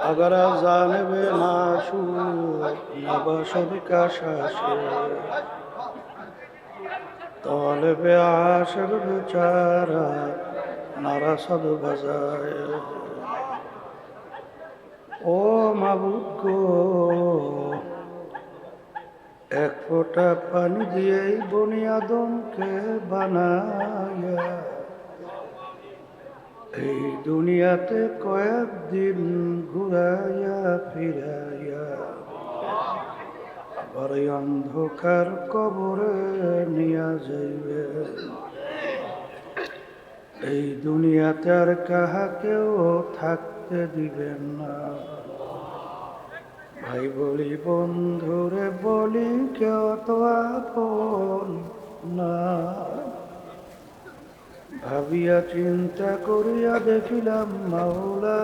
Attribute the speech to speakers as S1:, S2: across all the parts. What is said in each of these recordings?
S1: अगर जानिब माशूक नबशद का शाशे तौलब आशिक बेचारा नरसद बजाए। ओ माबूद को एक फोटा पानी दिए बुनियादों के बनाया। এই দুনিয়াতে কয়েকদিন ঘুরাইয়া ফিরাইয়া আবার এই অন্ধকার কবরে নিয়া যাইবে। এই দুনিয়াতে আর কাহাকেও থাকতে দিবেন না। ভাই বলি বন্ধুরে বলি কেউ তো আপন না। ভাবিয়া চিন্তা করিয়া দেখিলাম মাওলা,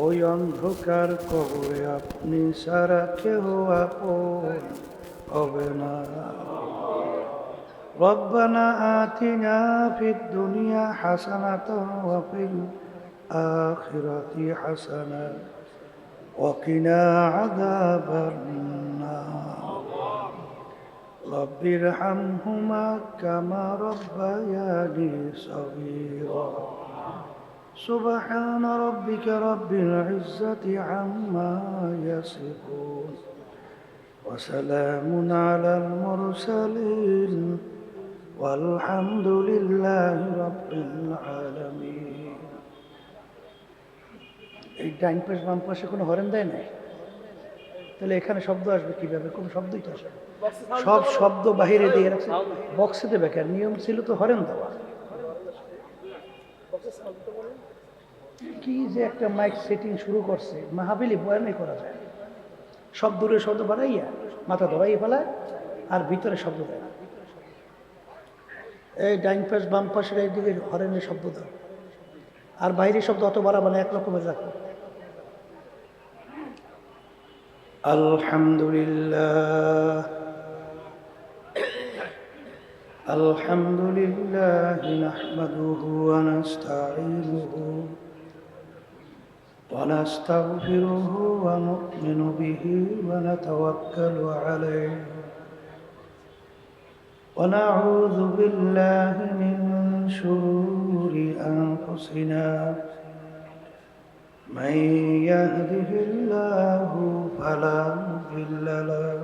S1: ওই অন্ধকার কবরে আপনি সারা কেহ আপন হবে না। রব্বানা আতিনা ফিদ দুনিয়া হাসানাতান ওয়া ফিল আখিরাতি হাসানাতান ওয়া কিনা আযাবান নার। رب ارحمهما كما ربياني صغيرا سبحان ربك رب العزة عما يصفون وسلام على المرسلين والحمد لله رب العالمين। এই ডাইন পাশ বাম পাশে কোনো হরেন দেয় নাই, তাহলে এখানে শব্দ আসবে কিভাবে? কোনো শব্দই তো আসবে, সব শব্দ বাহিরে দিয়ে রাখছে। বক্সে দেবে কেন? নিয়ম ছিল তো হরেন দেওয়া। কি যে একটা মাইক সেটিং শুরু করছে, মাহাবিলি বয়ানই করা যায়। সব দূরে শব্দ বাড়াইয়া মাথা ধরাই ফেলায় আর ভিতরে শব্দ দেয়। এই ডাইন পাশ বাম পাশের এইদিকে হরেনের শব্দ দাও, আর বাইরের শব্দ অত বাড়াবো না, একরকমের রাখো। আলহামদুলিল্লাহ আলহামদুলিল্লাহ নাহমাদুহু ওয়া নাস্তাঈনুহু ওয়া নাস্তাগফিরুহু ওয়া নু'মিনু বিহি ওয়া নাতাওয়াক্কালু আলাইহি ওয়া নাউযু বিল্লাহি মিন শুরুরি আনফুসিনা من يهده الله فلا مضل له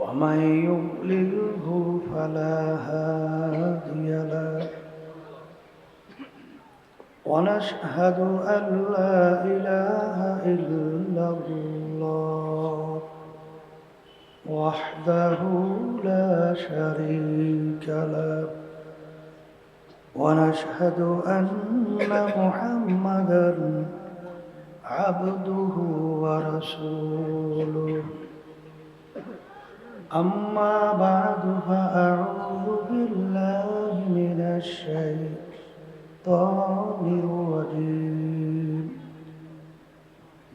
S1: ومن يضلله فلا هادي له ونشهد أن لا إله إلا الله وحده لا شريك له ونشهد أن محمدًا عبده ورسوله أما بعد فأعوذ بالله من الشيطان الرجيم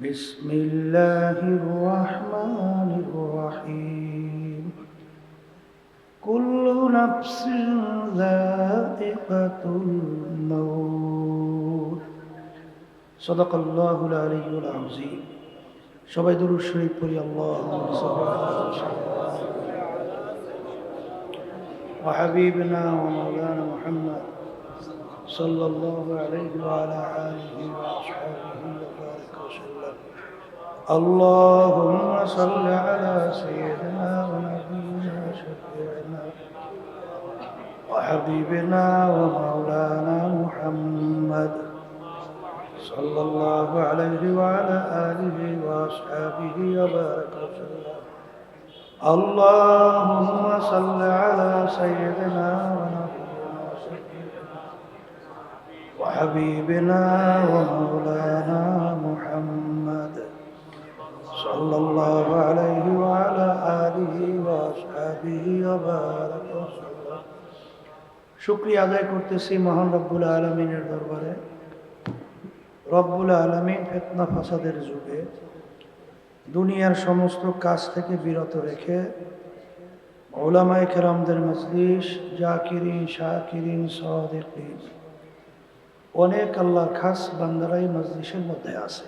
S1: بسم الله الرحمن الرحيم كل نفس ذائقة الموت صدق الله العلي العظيم। সবাই দুরূদ শরীফ পড়ি। আল্লাহুম্মা সাল্লি আলা ওয়া হাবিবিনা ওয়া মাওলানা মুহাম্মদ সাল্লাল্লাহু আলাইহি ওয়া আলা আলিহি ওয়া আসহাবিহি ওয়া বারিক ওয়া সাল্লাম। اللهم صل على سيدنا ونبينا شفيعنا وحبيبنا ومولانا محمد صلى الله عليه وعلى آله وأصحابه وبارك وسلم. اللهم صل على سيدنا ونبينا شفيعنا وحبيبنا ومولانا محمد صلى الله عليه وعلى آله وأصحابه وبارك وسلم. শুকরিয়া আদায় করতেছি মহান রব্বুল আলামিনের দরবারে। রব্বুল আলামিন ফিতনা ফাসাদের যুগে দুনিয়ার সমস্ত কাজ থেকে বিরত রেখে উলামায়ে কেরামদের মজলিস, জাকিরিন, শাকিরিন, সাদিকিন, অনেক আল্লাহর খাস বান্দারাই মজলিসের মধ্যে আছে,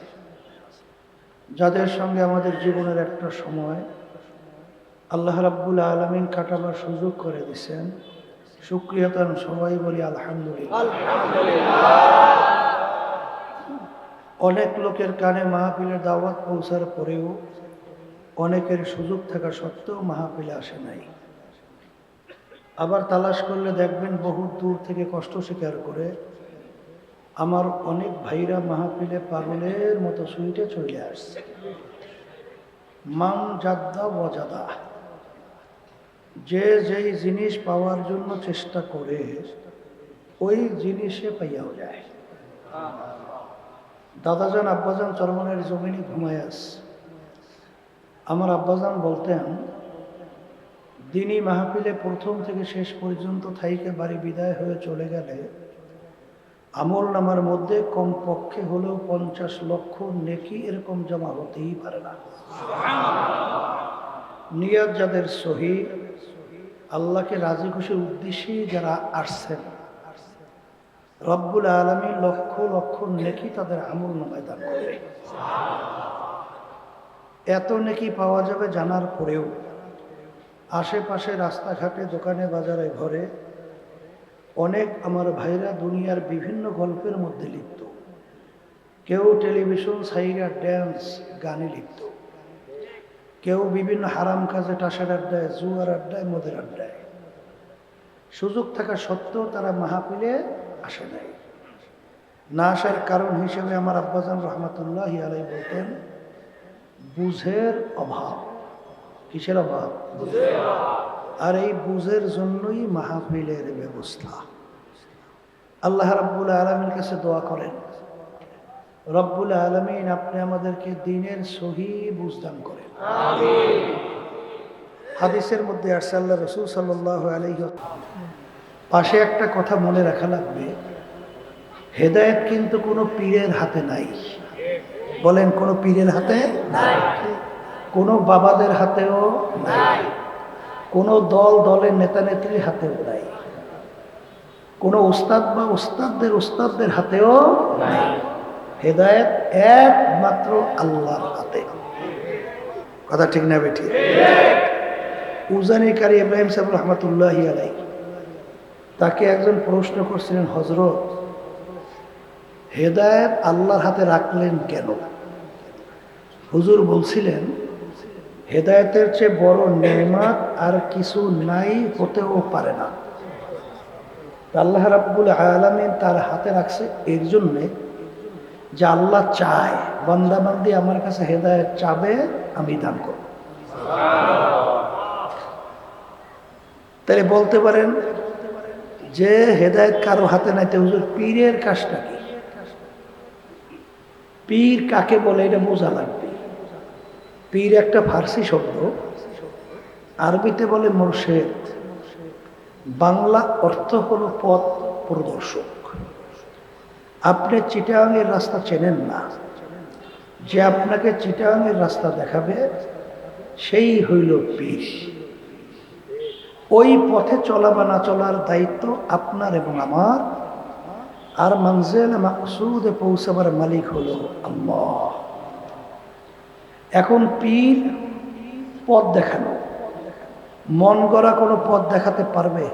S1: যাদের সঙ্গে আমাদের জীবনের একটা সময় আল্লাহ রাব্বুল আলামিন কাটাবার সুযোগ করে দিয়েছেন। শুকরিয়াতান সবাই বলি আলহামদুলিল্লাহ। অনেক লোকের কানে মাহফিলের দাওয়াত পৌঁছার পরেও অনেকের সুযোগ থাকা সত্ত্বেও মাহফিলে আসে নাই। আবার তালাশ করলে দেখবেন বহু দূর থেকে কষ্ট স্বীকার করে আমার অনেক ভাইরা মাহফিলে পাগলের মতো সুইটে চলে আসছে। মান জাদ্দা ওয়াজাদা, যে যেই জিনিস পাওয়ার জন্য চেষ্টা করে ওই জিনিসে পাইয়াও যায়। দাদাজান আব্বাজান চরমনের জমিনে ঘুমায় আছে। আমার আব্বাজান বলতেন, দিনী মাহফিলে প্রথম থেকে শেষ পর্যন্ত থাইকে বাড়ি বিদায় হয়ে চলে গেলে আমল নামার মধ্যে কমপক্ষে হলেও 50 লক্ষ নেকি এরকম জমা হতেই পারে না। নিয়ত যাদের সহি, আল্লাহকে রাজি খুশির উদ্দেশ্যে যারা আসছেন, রব্বুল আলামিন লক্ষ লক্ষ নেকি তাদের আমল নামায় দান করবে। এত নেকি পাওয়া যাবে জানার পরেও আশেপাশে রাস্তাঘাটে, দোকানে, বাজারে, ঘরে অনেক আমার ভাইরা দুনিয়ার বিভিন্ন গল্পের মধ্যে লিপ্ত। কেউ টেলিভিশন সাইরা ড্যান্স গানে লিপ্ত, কেউ বিভিন্ন হারাম কাজে, টাসের আড্ডায়, জুয়ার আড্ডায়, মদের আড্ডায়। সুযোগ থাকা সত্ত্বেও তারা মাহফিলে আসে নাই। না আসার কারণ হিসেবে আমার আব্বাজান রহমতুল্লাহি আলাইহি বলতেন, বুঝের অভাব। কিসের অভাব? আর এই বুঝের জন্যই মাহফিলের ব্যবস্থা। আল্লাহ রাব্বুল আলামিনের কাছে দোয়া করেন, রব্বুল আলামিন আপনি আমাদেরকে দ্বীনের সহি বুঝ দান করেন। আমিন। হাদিসের মধ্যে আসছে, আল্লাহ রাসূল সাল্লাল্লাহু আলাইহি ওয়াসাল্লাম, পাশে একটা কথা মনে রাখা লাগবে, হেদায়েত কিন্তু কোনো পীরের হাতে নাই। বলেন, কোনো পীরের হাতে নাই, কোনো বাবাদের হাতেও নাই, কোনো দলের নেতা নেত্রীর হাতেও নাই, কোনো উস্তাদ বা উস্তাদদের হাতেও নাই। হেদায়েত একমাত্র আল্লাহর হাতে। কথা ঠিক না বেঠি? উজানি কারি ইব্রাহিম সাহেব রহমতুল্লাহি আলাইহি, তাকে একজন প্রশ্ন করছিলেন, হযরত, হেদায়েত আল্লাহর হাতে রাখলেন কেন? হুজুর বলছিলেন, হেদায়েতের চেয়ে বড় নেয়ামত আর কিছু নাই, হতেও পারে না। আল্লাহ রাব্বুল আলামিন তার হাতে রাখছে এর জন্যে যে আল্লাহ চায় বান্দা বান্দি আমার কাছে হেদায়েত চাবে, আমি দান করব। তাহলে বলতে পারেন যে হেদায়েত কারো হাতে নাই, তো হুজুর পীরের কাজটা কি? পীর কাকে বলে এটা বোঝা লাগবে। পীর একটা ফার্সি শব্দ, আরবিতে বলে মুর্শেদ, বাংলা অর্থ হলো পথ প্রদর্শক। আপনি চিটাগাংয়ের রাস্তা চেনেন না, যে আপনাকে চিটাগাংয়ের রাস্তা দেখাবে সেই হইল পীর। ওই পথে চলা বা না চলার দায়িত্ব আপনার এবং আমার, আর মঞ্জিল মাকসুদে পৌঁছাবার মালিক হলো আল্লাহ। এখন পীর পথ দেখানো, মন গড়া কোনো পথ দেখাতে পারবে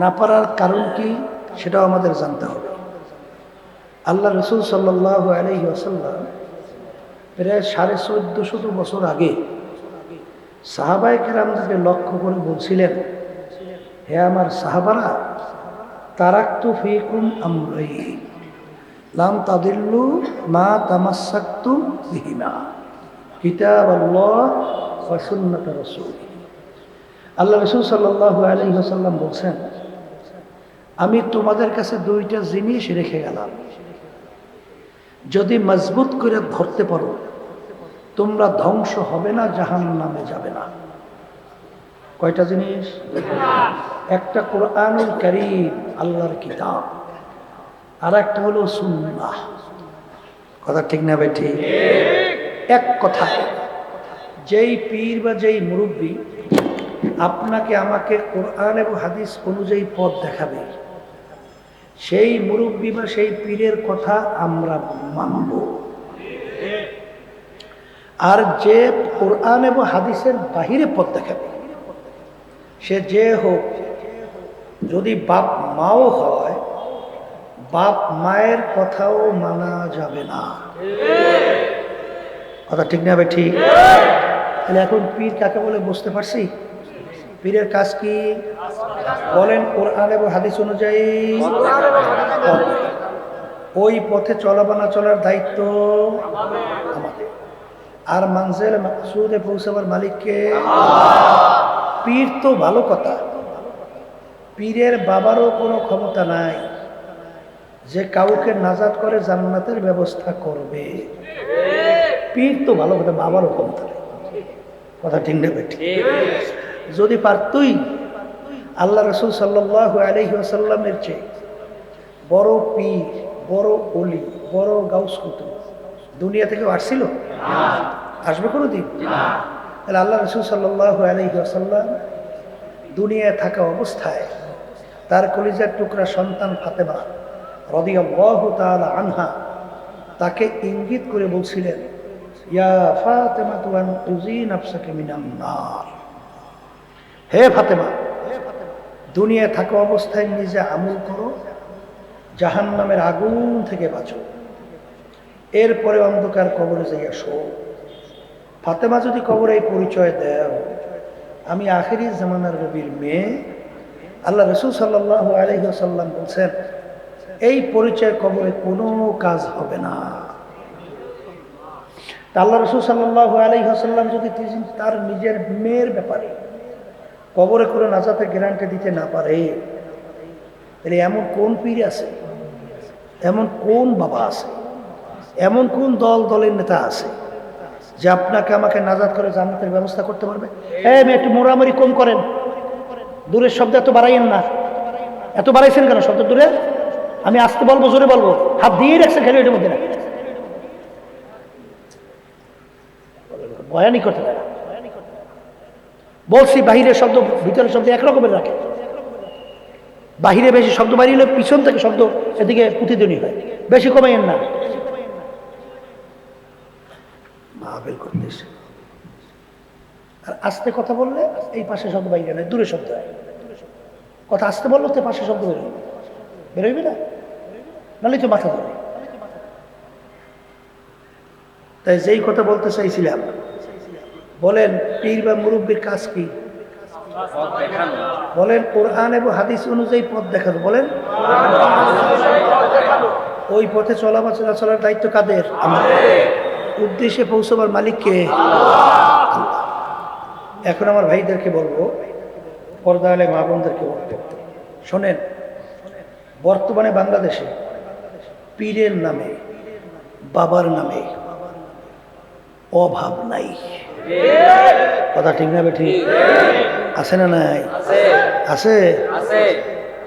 S1: না? পারার কারণ কি সেটাও আমাদের জানতে হবে। আল্লাহ রাসূল সাল্লাল্লাহু আলাইহি ওয়াসাল্লাম প্রায় 1450 বছর আগে সাহাবায়ে কেরামদেরকে লক্ষ্য করে বলছিলেন, হে আমার সাহাবারা, তারাকতু ফীকুম আমরাইন লাম তাদিল্লু মা তামাসসাকতুম বিহিমা, কিতাবাল্লাহ ওয়া সুন্নাত রাসূল। আল্লাহ রাসূল সাল্লাল্লাহু আলাইহি ওয়াসাল্লাম বলছেন, আমি তোমাদের কাছে দুইটা জিনিস রেখে গেলাম, যদি মজবুত করে ধরতে পারো তোমরা ধ্বংস হবে না, জাহান্নামে যাবে না। কয়টা জিনিস? একটা কোরআনুল কারীম, আল্লাহর কিতাব, আর একটা হলো সুন্নাহ। কথা ঠিক না ভাই? ঠিক। এক কথা, যেই পীর বা যেই মুরব্বী আপনাকে আমাকে কোরআন এবং হাদিস অনুযায়ী পথ দেখাবে, সেই মুরব্বী বা সেই পীরের কথা আমরা মানব। আর যে কোরআন এবং হাদিসের বাহিরে পথ দেখাবে, সে যে হোক, যদি বাপ মাও হয়, বাপ মায়ের কথাও মানা যাবে না। কথা ঠিক না ভাই? ঠিক। তাহলে এখন পীর কাকে বলে বুঝতে পারছি? পীরের কাজ কি বলেন? কোরআন এবং হাদিস অনুযায়ী ওই পথে চলা বা না চলার দায়িত্ব আমাদের। আর মানজিল মাকসুদে পৌঁছাবার মালিককে। পীর তো ভালো কথা, পীরের বাবারও কোনো ক্ষমতা নাই যে কাউকে নাজাত করে জান্নাতের ব্যবস্থা করবে। পীর তো ভালো কথা, বাবারও ক্ষমতা নেই। কথা ঠিক নেবে? যদি পারতুই, আল্লাহ রসুল সাল্লাল্লাহু আলাইহি ওয়াসাল্লামের চেয়ে বড় পীর, বড় ওলি, বড় গাউস কুতুব দুনিয়া থেকে আসছিল? আসবে কোনোদিন? তাহলে আল্লাহ রসুল সাল্লাল্লাহু আলাইহি ওয়াসাল্লাম দুনিয়ায় থাকা অবস্থায় তার কলিজার টুকরা সন্তান ফাতেমা রাদিয়াল্লাহু তাআলা আনহা তাকে ইঙ্গিত করে বলছিলেন, ইয়া ফাতেমা তুজি নাফসাকা মিনান নার। হে ফাতেমা, দুনিয়ায় থাকা অবস্থায় নিজে আমল করো, জাহান্নামের আগুন থেকে বাঁচো, এরপরে অন্ধকার কবরে যাইয়া শো। ফাতেমা যদি কবরে এই পরিচয় দেও, আমি আখিরি জামানার নবীর মেয়ে, আল্লাহ রসুল সাল্লাল্লাহু আলাইহি ওয়াসাল্লাম বলছেন, এই পরিচয় কবরে কোনো কাজ হবে না। আল্লাহ রসুল সাল্লাল্লাহু আলাইহি ওয়াসাল্লাম যদি তার নিজের মেয়ের ব্যাপারে কবরে করে নাজাতের গ্যারান্টি দিতে না পারে, তাহলে এমন কোন পীর আছে, এমন কোন বাবা আছে, এমন কোন দলের নেতা আছে যে আপনাকে আমাকে নাজাত করে জান্নাতের ব্যবস্থা করতে পারবে? একটু মোড়ামুড়ি কম করেন, দূরের শব্দ এত বাড়াইয়েন না। এত বাড়াইছেন কেন শব্দ দূরে? আমি আসতে বলবো, জোরে বলবো, হাত দিয়ে রাখছেন খেলে এটার মধ্যে না, বয়ানি করতে পারে। বলছি বাহিরের শব্দ ভিতরের শব্দ একরকমের রাখে। বাহিরে বেশি শব্দ বাড়িলে পিছন থেকে শব্দ এদিকে প্রতিধ্বনি হয়, বেশি কমাইয়েন না। মাহফিল করতেছে আর আস্তে কথা বললে এই পাশে শব্দ বাইরে নয়, দূরে শব্দ হয়। কথা আস্তে বললো তো পাশে শব্দ বেরোবে, বেরোইবে না, নাহলে তো মাথা ধরে। তাই যেই কথা বলতে চাইছিলাম, বলেন পীর বা মুরব্বীর কাজ কি? বলেন কোরআন এবং হাদিস অনুযায়ী পথ দেখানো। বলেন ওই পথে চলা বা চলাচলার দায়িত্ব কাদের? আমাদের। উদ্দেশ্যে পৌঁছবার মালিককে। এখন আমার ভাইদেরকে বলবো, পর্দালে মা বোনদেরকে বলবো, শোনেন, বর্তমানে বাংলাদেশে পীরের নামে, বাবার নামে অভাব নাই। কথা ঠিক না ঠিক? আছে না নাই? আছে।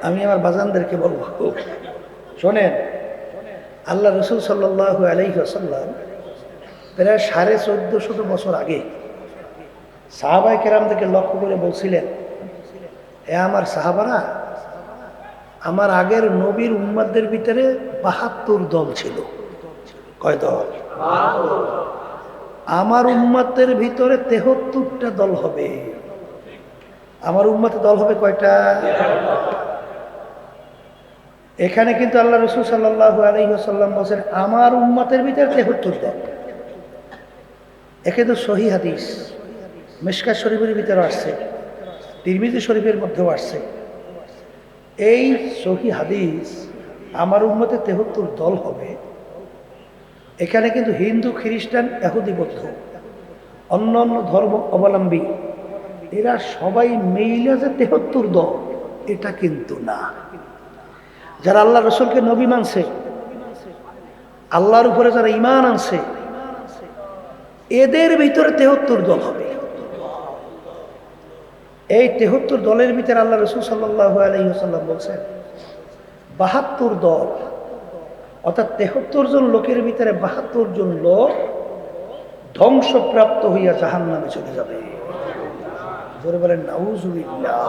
S1: আমি আমার বাজানদেরকে বলবো, শোনেন, আল্লাহ রসুল সাল্লাল্লাহু আলাইহি ওয়াসাল্লাম প্রায় 1450 বছর আগে সাহাবায়ে কেরামদেরকে লক্ষ্য করে বলছিলেন, এ আমার সাহাবারা, আমার আগের নবীর উম্মতদের ভিতরে 72 দল ছিল। কয় দল? আমার উম্মতের ভিতরে 73টা দল হবে। আমার উম্মতের দল হবে কয়টা? এখানে কিন্তু আল্লাহ রসুল সাল্লাল্লাহু আলাইহি ওয়াসাল্লাম বলেন আমার উম্মতের ভিতরে 73 দল। একে তো সহিহ হাদিস মিশকাত শরীফের ভিতরে আসছে, তিরমিজি শরীফের মধ্যেও আসছে। এই সহিহ হাদিস আমার উম্মতে 73 দল হবে। এখানে কিন্তু হিন্দু, খ্রিস্টান, ইহুদি, বৌদ্ধ, অন্যান্য ধর্ম অবলম্বী এরা সবাই মিলে যে 73 দল, এটা কিন্তু না। যারা আল্লাহ রসুলকে নবী মানছে, আল্লাহর উপরে যারা ঈমান আনছে, এদের ভিতরে 73 দল হবে। এই 73 দলের ভিতরে আল্লাহ রসুল সাল্লাল্লাহু আলাইহি ওয়াসাল্লাম বলছেন 72 দল, অর্থাৎ 73 জন লোকের ভিতরে 72 জন লোক ধ্বংসপ্রাপ্ত হইয়া জাহান্নামে চলে যাবে। জোরে বলেন নাউজুবিল্লাহ।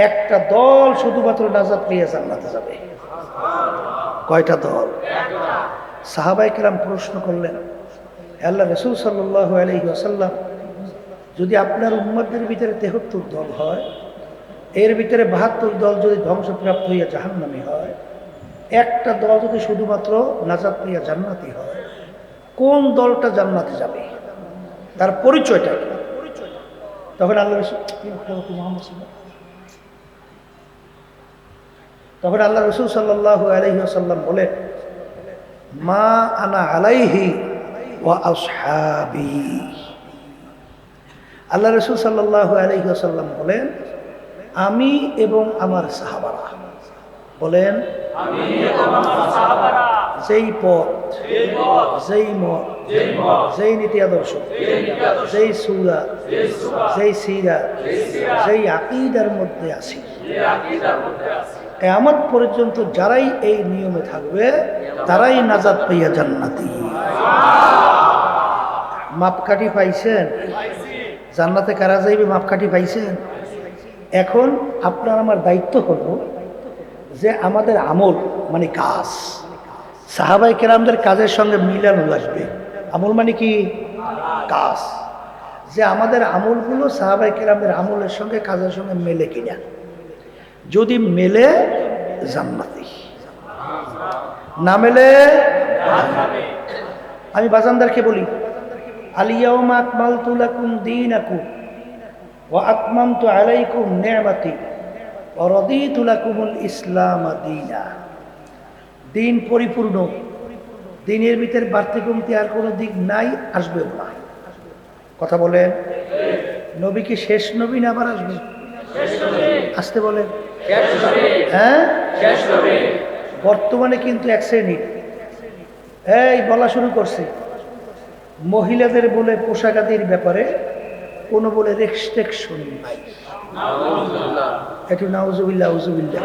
S1: একটা দল শুধুমাত্র নাজাত পেয়ে জান্নাতে যাবে। কয়টা দল? সাহাবায়ে কেরাম প্রশ্ন করলেন, আল্লাহ রাসূল সাল্লাল্লাহু আলাইহি ওয়াসাল্লাম, যদি আপনার উম্মতদের ভিতরে 73 দল হয়, এর ভিতরে 72 দল যদি ধ্বংসপ্রাপ্ত হইয়া জাহান্নামী হয়, একটা দল যদি শুধুমাত্র নাজাত পেয়ে জান্নাতি হয়, কোন দলটা জান্নাতে যাবে? তার পরিচয়টা কি? তখন আল্লাহ রাসূল সাল্লাল্লাহু আলাইহি ওয়াসাল্লাম বলে, মা আনা আলাইহি ওয়া আসহাবি। আল্লাহ রাসূল সাল্লাল্লাহু আলাইহি ওয়াসাল্লাম বলেন, আমি এবং আমার সাহাবারা। বলেন, আমি এবং আমার সাহাবারা যেই পথ, যেই মত, যেই নীতি আদর্শ, যেই সূরা, যেই সিরা, যেই আকীদার মধ্যে আছি, কিয়ামত পর্যন্ত যারাই এই নিয়মে থাকবে তারাই নাজাত পাইয়া জান্নাতি। মাপকাঠি পাইছেন? জান্নাতে কারা যাইবে মাপকাঠি পাইছেন? এখন আপনার আমার দায়িত্ব হলো যে আমাদের আমল মানে কাজ সাহাবায়ে কেরামদের কাজের সঙ্গে মিলানো লাগবে। আমল মানে কি? কাজ। যে আমাদের আমলগুলো সাহাবায়ে কেরামদের আমলের সঙ্গে কাজের সঙ্গে মেলে কিনা। যদি মেলে জান্নাতি, না মেলে আমি বাজানদারকে বলি, আল-ইয়াওমা আকমালতু লাকুম দীনাকুম ওয়া আতমামতু আলাইকুম নি'মাতি ওয়া রাদিতু লাকুমুল ইসলাম দীনা। দিন পরিপূর্ণ, দিনের ভিতরে বাড়তি কমতি আর কোনো দিক নাই, আসবেও না। কথা বলেন, নবী কি শেষ নবী না আবার আসবে? আসতে বলেন, হ্যাঁ বর্তমানে কিন্তু এক শ্রেণীর এই বলা শুরু করছে, মহিলাদের বলে পোশাকাদির ব্যাপারে কোনো বলে রেস্ট্রিকশন নাই। একটু নাউজুবিল্লাহ আউজুবিল্লাহ।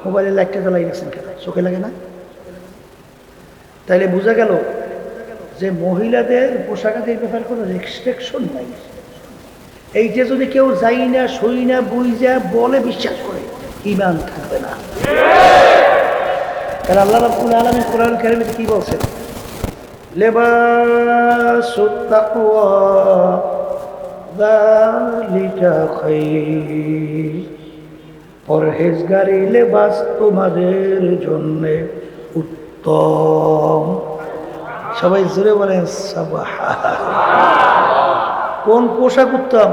S1: মোবাইলে লাইটটা জ্বালাই রাখছেন কেন? চোখে লাগে না? তাইলে বোঝা গেল যে মহিলাদের পোশাকাদির ব্যাপারে কোনো রেস্ট্রিকশন নাই। এইটা যদি কেউ যাই না, সই না, বুঝা বলে বিশ্বাস করে, ঈমান থাকবে না। কারণ আল্লাহ রাব্বুল আলামিন কোরআন কারীমে কি বলছেন? লিবাসুত তাকওয়া যালিকা খায়র। পরহেজগারি লেবাস তোমাদের জন্য উত্তম। সবাই জোরে বলেন সুবহানাল্লাহ। কোন পোশাক উত্তম?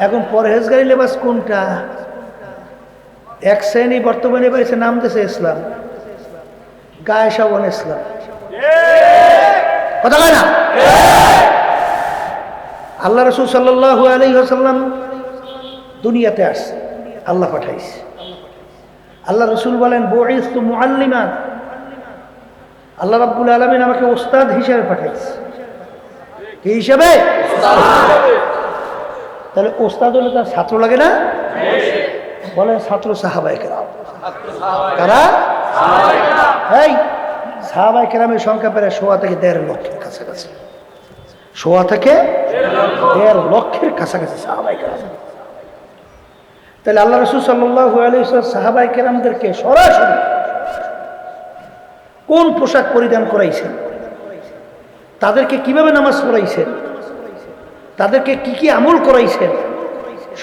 S1: এখন পরহেজগারি লেবাস কোনটা? এক শ্রেণী বর্তমানে বেরিয়েছে, নাম দিয়েছে ইসলাম, গায়ে সাবান ইসলাম। কথা কয় না? আল্লাহ রাসূল সাল্লাল্লাহু আলাইহি ওয়াসাল্লাম দুনিয়াতে আসছে, আল্লাহ পাঠাইছে। আল্লাহ রাসূল বলেন, বুইসতু মুআল্লিমান। আল্লাহ রাব্বুল আলামিন আমাকে ওস্তাদ হিসেবে পাঠাইছে। কি হিসাবে? তাহলে ওস্তাদ হলে তার ছাত্র লাগে না? বলেন ছাত্র সাহাবায়ে কেরাম। কারা? এই সাহাবায়ে কেরামের সংখ্যা প্রায় 1.5 থেকে 1.5 লক্ষের কাছাকাছি। 1.5 থেকে 1.5 লক্ষের কাছাকাছি সাহাবায়ে কেরাম। তাহলে আল্লাহ রাসূল সাল্লাল্লাহু আলাইহি ওয়াসাল্লাম সাহাবায়ে কেরামদেরকে সরাসরি কোন পোশাক পরিধান করাইছেন, তাদেরকে কিভাবে নামাজ পড়াইছেন, তাদেরকে কি কি আমল করাইছেন,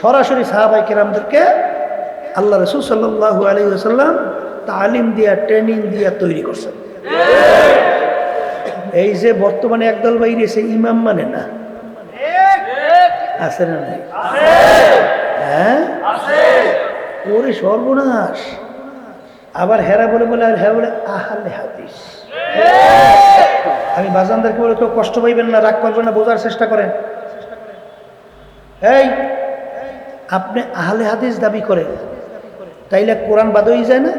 S1: সরাসরি সাহাবায়ে কেরামদেরকে আল্লাহ রাসূল সাল্লাল্লাহু আলাইহি ওয়াসাল্লাম তালিম দিয়া, ট্রেনিং দিয়া তৈরি করছেন। এই যে বর্তমানে একদল বাইরে এসে ইমাম মানে না, আছে না নাই? হ্যাঁ, ওরে সর্বনাশ। আবার হেরা বলে বলে, আর হ্যাঁ বলে আহলে হাদিস। আমি বাজানদেরকে বলে, কেউ কষ্ট পাইবেন না, রাগ করবেন না, বোঝার চেষ্টা করেন। এই আপনি আহলে হাদিস দাবি করেন, তাইলে কোরআন বাদ হয়ে যায় না?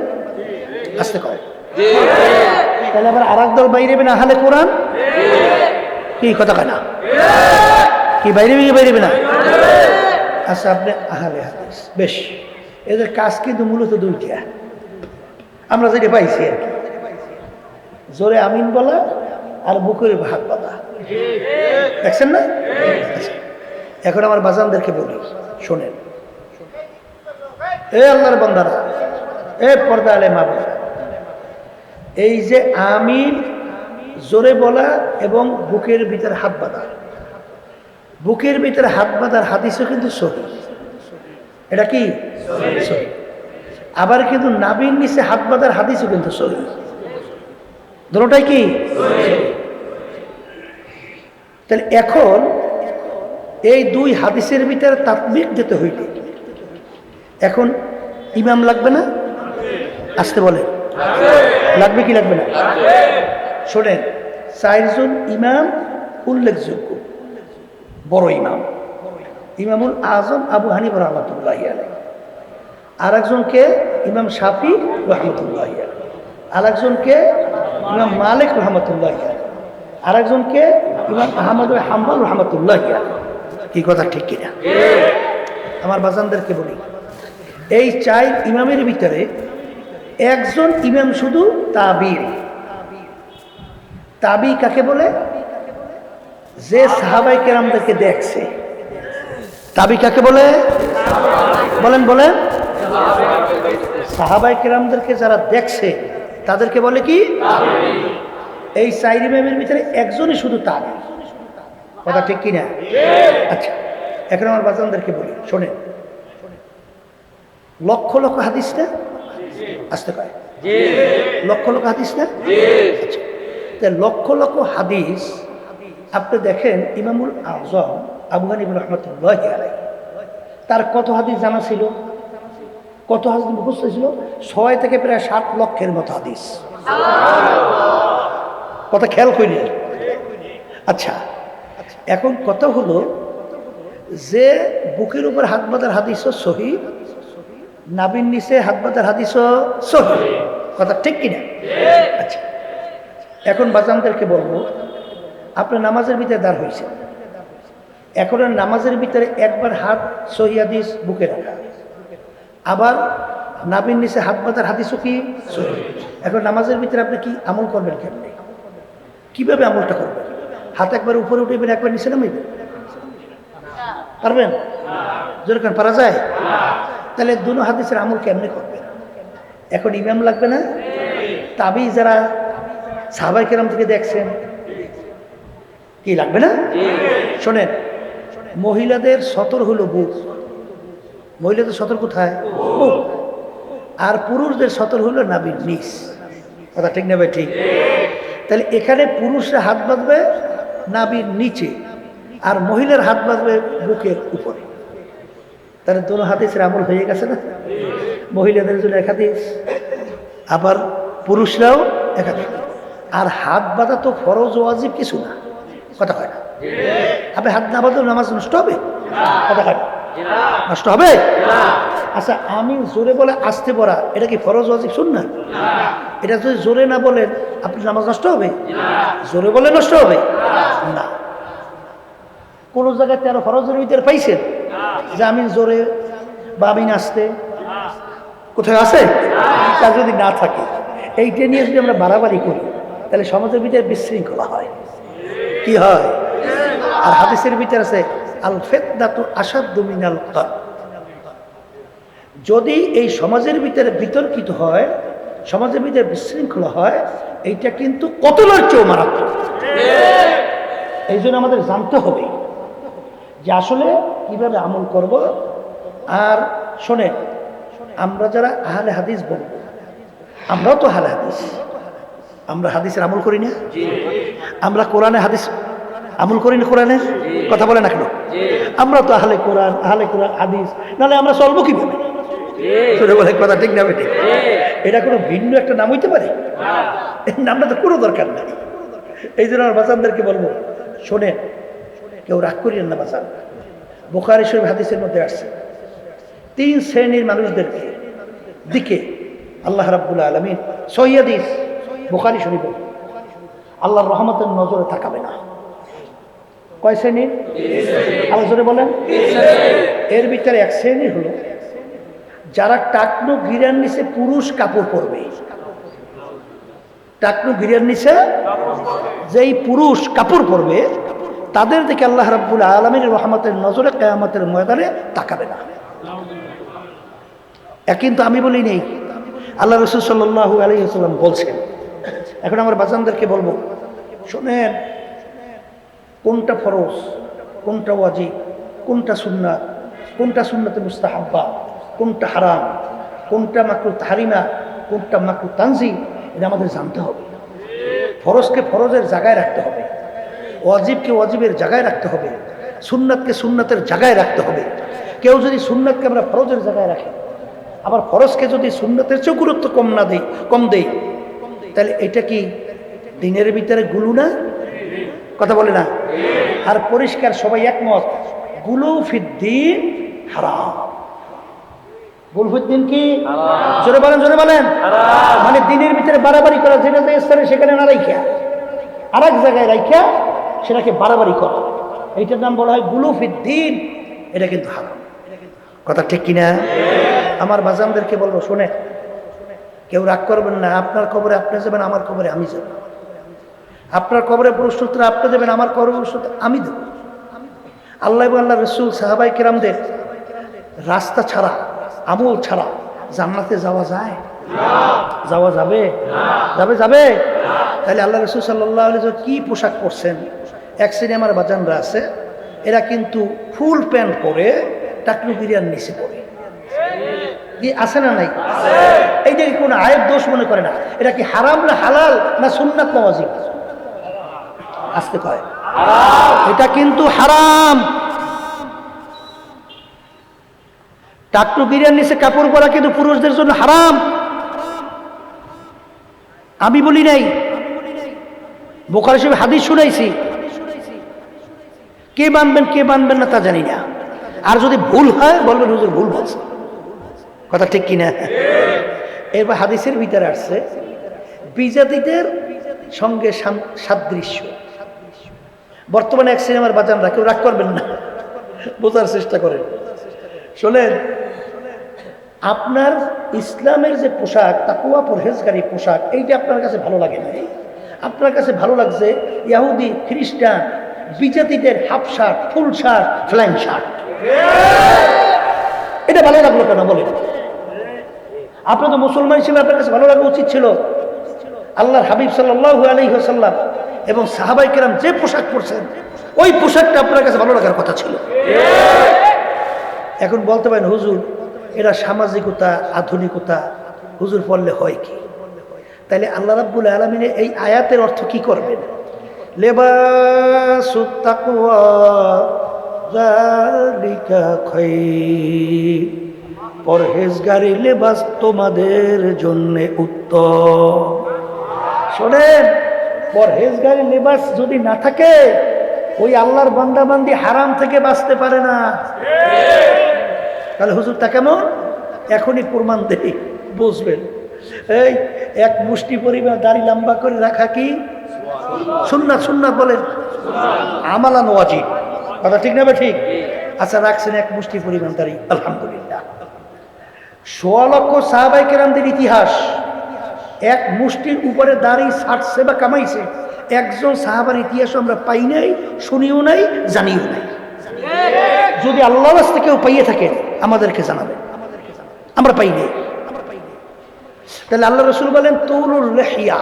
S1: আসতে কয় তাহলে আবার আর একদল বাইরেবেন আহলে কোরআন। কি কথা কয় না? কি বাইরেবে না? আচ্ছা, আপনি আহলে হাদিস, বেশ। এদের কাজ কিন্তু মূলত দুইটা, আমরা যেটা পাইছি আর কি, জোরে আমিন বলা আর বুকের ভাগ বলা। দেখছেন না? আচ্ছা, এখন আমার বাজানদেরকে বলি, শোনেন, এ আল্লাহর বান্দারা, এ পর্দা আলে মা বোনেরা, এই যে আমিন জোরে বলা এবং বুকের ভিতরে হাত বাঁধা, বুকের ভিতরে হাত বাঁধার হাদিসও কিন্তু সহিহ। এটা কি সহিহ। আবার কিন্তু নাভির নিচে হাত বাঁধার হাদিসও কিন্তু সহিহ। দুটোটাই কি? তাহলে এখন এই দুই হাদিসের ভিতরে তাতবিক দিতে হইলে এখন ইমাম লাগবে না? আসতে বলে লাগবে কি লাগবে না? শোনেন, 4 জন ইমাম উল্লেখযোগ্য বড় ইমাম, ইমামুল আজম আবু হানিফা রাহমাতুল্লাহি আলাইহি, আর একজনকে ইমাম শাফি রাহমাতুল্লাহি আলাইহি, আর একজনকে ইমাম মালিক রাহমাতুল্লাহি আলাইহি, আর একজনকে ইমাম আহমদ বিন হাম্বল রাহমাতুল্লাহি আলাইহি। কি কথা ঠিক কিনা? আমার বাজানদেরকে বলি, এই 4 ইমামের ভিতরে একজন ইমাম শুধু তাবি। তাবি কাকে বলে? যে সাহাবায়ে কেরামদেরকে দেখছে। তাবি কাকে বলে? বলেন বলেন। সাহাবায়ে কেরামদেরকে যারা দেখছে তাদেরকে বলে কি? এই 4 ইমামের ভিতরে একজনই শুধু তাবি। কথা ঠিক কিনা? আচ্ছা, এখন আমার বাজানদেরকে বলি, শোনেন, লক্ষ লক্ষ হাদিস না? আসতে পারে লক্ষ লক্ষ হাদিস না? আচ্ছা, লক্ষ লক্ষ হাদিস আপনি দেখেন, ইমামুল আজম আবু হানিফা রাহমাতুল্লাহি আলাইহি তার কত হাদিস জানা ছিল? কত হাদিস মুখস্থ ছিল? 6 থেকে প্রায় 7 লক্ষের মতো হাদিস। কথা খেয়াল করিনি। আচ্ছা, এখন কথা হলো যে বুকের উপর হাত বাঁধার হাদিসও সহিহ, নাভির নিচে হাত বাঁধার হাদিসও সহিহ। কথা ঠিক কিনা? আচ্ছা, এখন বাজানদেরকে বলবো, আপনার নামাজের ভিতরে দাঁড় হয়েছে, এখন নামাজের ভিতরে একবার হাত সহিহ হাদিস বুকে রাখা, আবার নাভির নিচে হাত বাঁধার হাদিসও কি সহিহ। এখন নামাজের ভিতরে আপনি কি আমল করবেন? কেমনে, কিভাবে আমলটা করবেন? হাত একবার উপরে উঠেবেন, একবার নিচে নামাইবেন? পারবেন? যেরকম পারা যায়? তাহলে দুনো হাদিসের আমল কেমনে করবেন? এখন ইমাম লাগবে না? তাবি যারা সাহাবায়ে কেরাম থেকে দেখছেন, কি লাগবে না? শোনেন, মহিলাদের সতর হলো বুক। মহিলাদের সতর কোথায়? বুক। আর পুরুষদের সতর হলো নাভির নিচ। কথা ঠিক না ভাই? ঠিক। তাহলে এখানে পুরুষরা হাত বাঁধবে নাভির নিচে, আর মহিলার হাত বাঁধবে বুকের উপরে। তাহলে দুটো হাদিসের আমল হয়ে গেছে না? মহিলাদের জন্য এক হাদিস, আবার পুরুষরাও এক হাদিস। আর হাত বাঁধা তো ফরজ ওয়াজিব কিছু না। কথা হয় না? আপনি হাত না বাঁধলে নামাজ নষ্ট হবে? কথা হয় না? নষ্ট হবে? আচ্ছা, আমি জোরে বলে আসতে পড়া, এটা কি ফরজ ওয়াজিব সুন্নাত? এটা যদি জোরে না বলেন আপনি নামাজ নষ্ট হবে? জোরে বলে নষ্ট হবে না। কোন জায়গায় 13 ফরজের ভিতরে পাইছেন যে আমি জোরে বা আমি আসতে? কোথায় আছে? তা যদি না থাকে, এইটা নিয়ে যদি আমরা বাড়াবাড়ি করি তাহলে সমাজের ভিতরে বিশৃঙ্খলা হয়। কি হয়? আর হাদিসের ভিতরে আছে আল ফিতনাতু আশাদ্দু মিনাল কতল। যদি এই সমাজের ভিতরে বিতর্কিত হয়, সমাজের ভিতরে বিশৃঙ্খলা হয়, এইটা কিন্তু কতলের চেয়েও মারাত্মক। এই জন্য আমাদের জানতে হবে যে আসলে কিভাবে আমল করব। আর শোনেন, আমরা যারা আহলে হাদিস বলব, আমরাও তো আহলে হাদিস, আমরা হাদিসের আমল করি না? আমরা কোরআনে হাদিস আমল করি না? কোরআনের কথা বলে না কেন? আমরা তো আহলে কোরআন, আহলে কোরআন হাদিস, নাহলে আমরা চলবো কিভাবে? বলে কথা ঠিক না বেটে? এটা কোনো ভিন্ন একটা নাম হইতে পারে? এই নামটা তো কোনো দরকার নাই। এই জন্য আমার বাচ্চাদেরকে বলবো, শোনেন, কেউ রাগ করিয়েন না বাচ্চা। বুখারী শরীফ হাদিসের মধ্যে আসছে 3 শ্রেণীর মানুষদেরকে দিকে আল্লাহ রাব্বুল আলামিন সহিহ হাদিস বুখারী শরীফে আল্লাহর রহমতের নজরে তাকাবে না। কয় শ্রেণীর? আলোচনা বলেন। এর ভিতরে এক শ্রেণী হলো যারা টাকনো গিরার নিচে পুরুষ কাপড় পরবে। টাকনু গিরের নিচে যেই পুরুষ কাপড় পরবে তাদের দিকে আল্লাহ রাব্বুল আলামিনের রহমতের নজরে কিয়ামতের ময়দানে তাকাবে না। কিন্তু আমি বলি নেই, আল্লাহ রাসূল সাল্লাল্লাহু আলাইহি ওয়াসাল্লাম বলছেন। এখন আমার বাচ্চাদেরকে বলবো, শোনেন, কোনটা ফরজ, কোনটা ওয়াজিব, কোনটা সুন্নাত, কোনটা সুন্নাতে মুস্তাহাব্বা, কোনটা হারাম, কোনটা মাকরুহ তাহরিমা, কোনটা মাকরুহ তানজিহ, এটা আমাদের জানতে হবে। ফরজকে ফরজের জায়গায় রাখতে হবে, ওয়াজিবকে ওয়াজিবের জায়গায় রাখতে হবে, সুন্নাতকে সুন্নাতের জায়গায় রাখতে হবে। কেউ যদি সুন্নাতকে আমরা ফরজের জায়গায় রাখি, আবার ফরজকে যদি সুন্নাতের চেয়ে গুরুত্ব কম দেই, তাহলে এটা কি দিনের ভিতরে গুলু না? কথা বলে না? আর পরিষ্কার সবাই একমত, গুলু ফিদ্দিন হারাম। গুলু ফিদ্দিন কি? জোরে বলেন, জোরে বলেন। মানে দিনের ভিতরে বাড়াবাড়ি করা, যেটা স্থানে সেখানে না রাইখা আর এক জায়গায় রাইখা সেটাকে বাড়াবাড়ি করা, এইটার নাম বলা হয় গুলু ফিদ্দিন। এটা কিন্তু হারাম। কথা ঠিক কিনা? আমার বাজানদেরকে বলবো, শোনে, কেউ রাগ করবেন না। আপনার কবরে আপনি যাবেন, আমার কবরে আমি যাব। আপনার কবরে প্রশ্নোত্তর আপনি দেবেন, আমার কবরে প্রশ্নোত্তর আমি দেব। আল্লাহ এবং আল্লাহ রসুল সাহাবাই কেরামদের রাস্তা ছাড়া, আমল ছাড়া জান্নাতে যাওয়া যায়? যাওয়া যাবে? যাবে? যাবে? তাহলে আল্লাহ রসুল সাল্লাল্লাহু আলাইহি ওয়াসাল্লাম কি পোশাক পরছেন? এক শ্রেণী আমার বাজানরা আছে, এরা কিন্তু ফুল প্যান্ট পরে টাকলু বিরিয়ার নিচে পরে। কি আছে না নাই? এইটাকে কোনো আয়ের দোষ মনে করে না। এটা কি হারাম না হালাল না সুন্নাত না ওয়াজিব? আজকে কয় এটা কিন্তু হারাম। টাকলু বিরিয়ার নিচে কাপড় পরা কিন্তু পুরুষদের জন্য হারাম। আমি বলি নাই, বুখারী শরীফে হাদিস শুনাইছি। কে মানবেন কে মানবেন না তা জানি না। আর যদি ভুল হয় বলবেন হুজুর ভুল বলছে। কথা ঠিক কিনা? এরপর হাদিসের ভিতরে আসছে বিজাতিদের সঙ্গে সাদৃশ্য। বর্তমানে এক সিনেমার বাজানরা, কেউ রাগ করবেন না, বোঝার চেষ্টা করেন। শোনেন, আপনার ইসলামের যে পোশাক, তাকওয়া পরহেজগারী পোশাক, এইটা আপনার কাছে ভালো লাগে না। আপনার কাছে ভালো লাগছে ইহুদি খ্রিস্টান বিজাতিদের হাফ শার্ট, ফুল শার্ট, ফ্ল্যাং শার্ট। এটা ভালো লাগলো কেন বলেন? আপনি তো মুসলমান হিসেবে আপনার কাছে ভালো লাগা উচিত ছিল। আল্লাহর হাবিব সাল্লাল্লাহু আলাইহি ওয়াসাল্লাম এবং সাহাবায়ে কেরাম যে পোশাক পরছেন, ওই পোশাকটা আপনার কাছে ভালো লাগার কথা ছিল। এখন বলতে পারেন হুজুর এটা সামাজিকতা, আধুনিকতা, হুজুর পড়লে হয় কি? তাইলে আল্লাহ রাব্বুল আলামিনের এই আয়াতের অর্থ কি করবেন? লিবাসুত তাকওয়া যালিকা খায়র, পরহেজগারি লেবাস তোমাদের জন্য উত্তম। শোনেন, পরহেজগারি লেবাস যদি না থাকে, ওই আল্লাহর বান্দাবান্দি হারাম থেকে বাঁচতে পারে না। তাহলে হুজুর তা কেমন? এখনই প্রমাণ দেই, বুঝবেন। এই এক মুষ্টি পরিমাণ দাড়ি লম্বা করে রাখা কি সুন্নাত? সুন্নাত বলেন, আমালান ওয়াজিব। কথা ঠিক না? ঠিক। আচ্ছা, রাখছেন এক মুষ্টি পরিমাণ দাড়ি, আলহামদুলিল্লাহ। ১৬ লক্ষ সাহাবায়ে কেরামদের ইতিহাস, এক মুষ্টির উপরে দাড়ি ছাড়ছে বা কামাইছে একজন সাহাবার ইতিহাস আমরা পাই নাই, শুনিও নাই, জানিও নাই। যদি আল্লাহর রাস্তায় কেউ পাইয়ে থাকে আমাদেরকে জানাবেন, আমরা পাই নাই। তাহলে আল্লাহ রাসূল বলেন তুলুল লিহিয়া,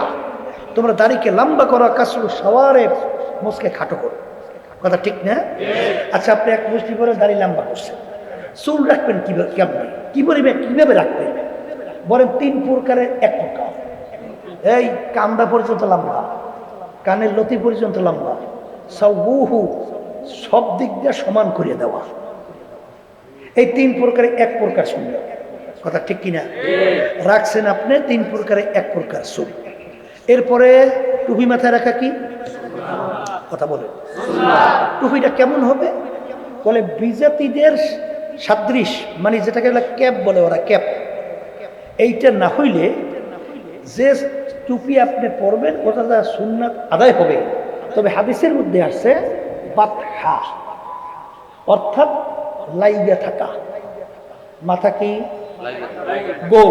S1: তোমরা দাড়িকে লম্বা করো, কাসরু শাওয়ারে, মুখকে খাটো করো। কথা ঠিক না? আচ্ছা, আপনি এক মুষ্টি পরে দাড়ি লম্বা করছেন, চুল রাখবেন কিভাবে? কিভাবে রাখবেন বলেন? 3 প্রকারের এক প্রকার। এই কান্দা পর্যন্ত লম্বা, কানের লতি পর্যন্ত লম্বা, সাউহু, সব দিক দিয়ে সমান করে দেওয়া। এই 3 প্রকারে এক প্রকার সুন্দর। কথা ঠিক কিনা? রাখছেন আপনি 3 প্রকারে এক প্রকার চুল। এরপরে টুপি মাথায় রাখা কি? কথা বলে, টুপিটা কেমন হবে? বলে বিজাতিদের সাদৃশ, মানে যেটাকে ক্যাপ বলে ওরা, ক্যাপ। এইটা না হইলে যে টুপি আপনি পরবেন ওটা দ্বারা সুন্নাত আদায় হবে। তবে হাদিসের মধ্যে আসছে বাতহা, অর্থাৎ লাইগা থাকা। মাথা কি গোল,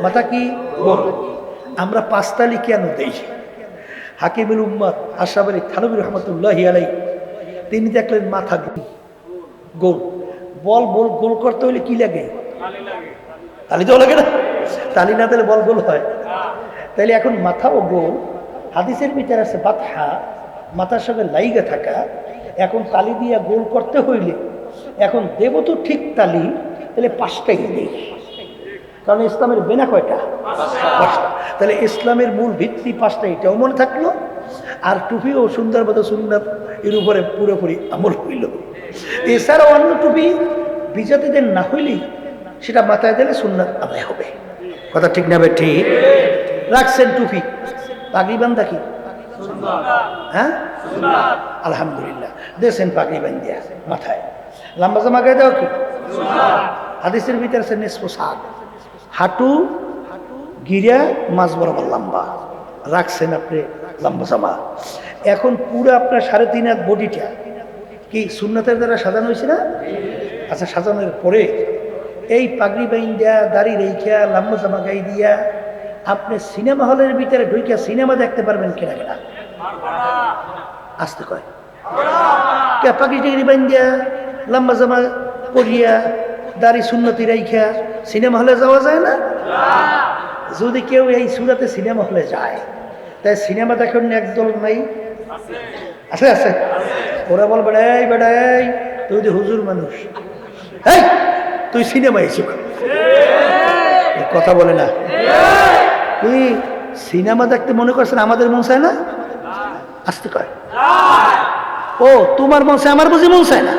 S1: মাথা কি গোল, আমরা 5 তালি কেন দেই? হাকিমুল উম্মাত আশরাফ আলী থানভী রহমতুল্লাহি আলাইহি তিনি দেখলেন মাথা গোল, বল বল গোল করতে হলে কি লাগে? তালি তো লাগে না? তালি না দিলে বল গোল হয়? তাইলে এখন মাথাও গোল, হাদিসের ভিতরে আছে বাতহা, মাথার সঙ্গে লাইগা থাকা। এখন তালি দিয়া গোল করতে হইলে এখন দেব তো ঠিক তালি, তাহলে 5টাই দেই, কারণ ইসলামের বেনা কয়টা? 5টা। তাহলে ইসলামের মূল ভিত্তি 5টা, এটাও মনে থাকলো। আর টুপিও সুন্দর মতো সুন্নাত এর উপরে পুরোপুরি আমল হইল। এছাড়াও অন্য টুপি বিজাতিদের না হইলেই সেটা মাথায় দিলে সুন্নাত আদায় হবে। কথা ঠিক না? ঠিক রাখছেন টুপি, পাগড়ি বান্ধা কি? হ্যাঁ, আলহামদুলিল্লাহ দেশেন পাগড়ি বান্ধিয়া মাথায়। লম্বা জামা গায়ে দাও কি? হাদিসের ভিতরে আছে নিসফু সাদ, হাঁটু গিরা মাঝ বরাবর লম্বা রাখছেন আপনি লম্বা জামা। এখন পুরো আপনার 3.5 হাত বডিটা কি সুন্নাতের দ্বারা সাজানো হয়েছে না? আচ্ছা, সাজানোর পরে এই পাগড়ি বাইন্দা দাড়ি রেখা লম্বা জামা গায়ে দিয়া আপনি সিনেমা হলের ভিতরে ঢুকিয়া সিনেমা দেখতে পারবেন কিনা? কিনা আসতে কয় কে? পাগড়ি টাগড়ি বাইন্দা লম্বা জামা পরিয়া দাড়ি সুন্নতি রাইখা সিনেমা হলে যাওয়া যায় না? যদি কেউ এই সুরাতে সিনেমা হলে যায়, তাই সিনেমা দেখার একদল নাই? আছে আছে। ওরা বলবে এই বেটা, এই তুই যে হুজুর মানুষ, এই তুই সিনেমা এসে কথা বলে না। তুই সিনেমা দেখতে মনে করছেন আমাদের মন চায় না? আসতে কয় ও তোমার মন চায়, আমার বুঝি মন চায় না?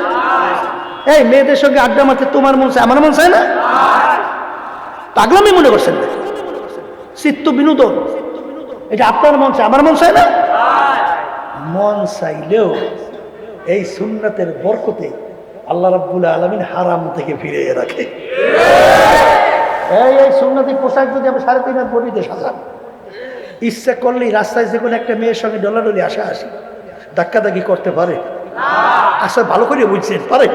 S1: এই মেয়েদের সঙ্গে আড্ডা মারতে তোমার মন চায়, আমার মন চায় না? পাগলামি মনে করছেন না? চিত্ত বিনোদন, এটা আপনার মন চায়, আমার মন চায় না? মন চাইলেও এই সুন্নাতের বরকতে আল্লাহ রাব্বুল আলামিন হারাম থেকে ফিরিয়ে রাখে। এই সুন্নতি পোশাক যদি আমি 3.5 হাত বডিতে সাজান, ইচ্ছা করলেই রাস্তায় যে কোনো একটা মেয়ের সঙ্গে ডলাডলি আসি ধাক্কাধাক্কি করতে পারে? আচ্ছা, ভালো করে বুঝছেন পারে?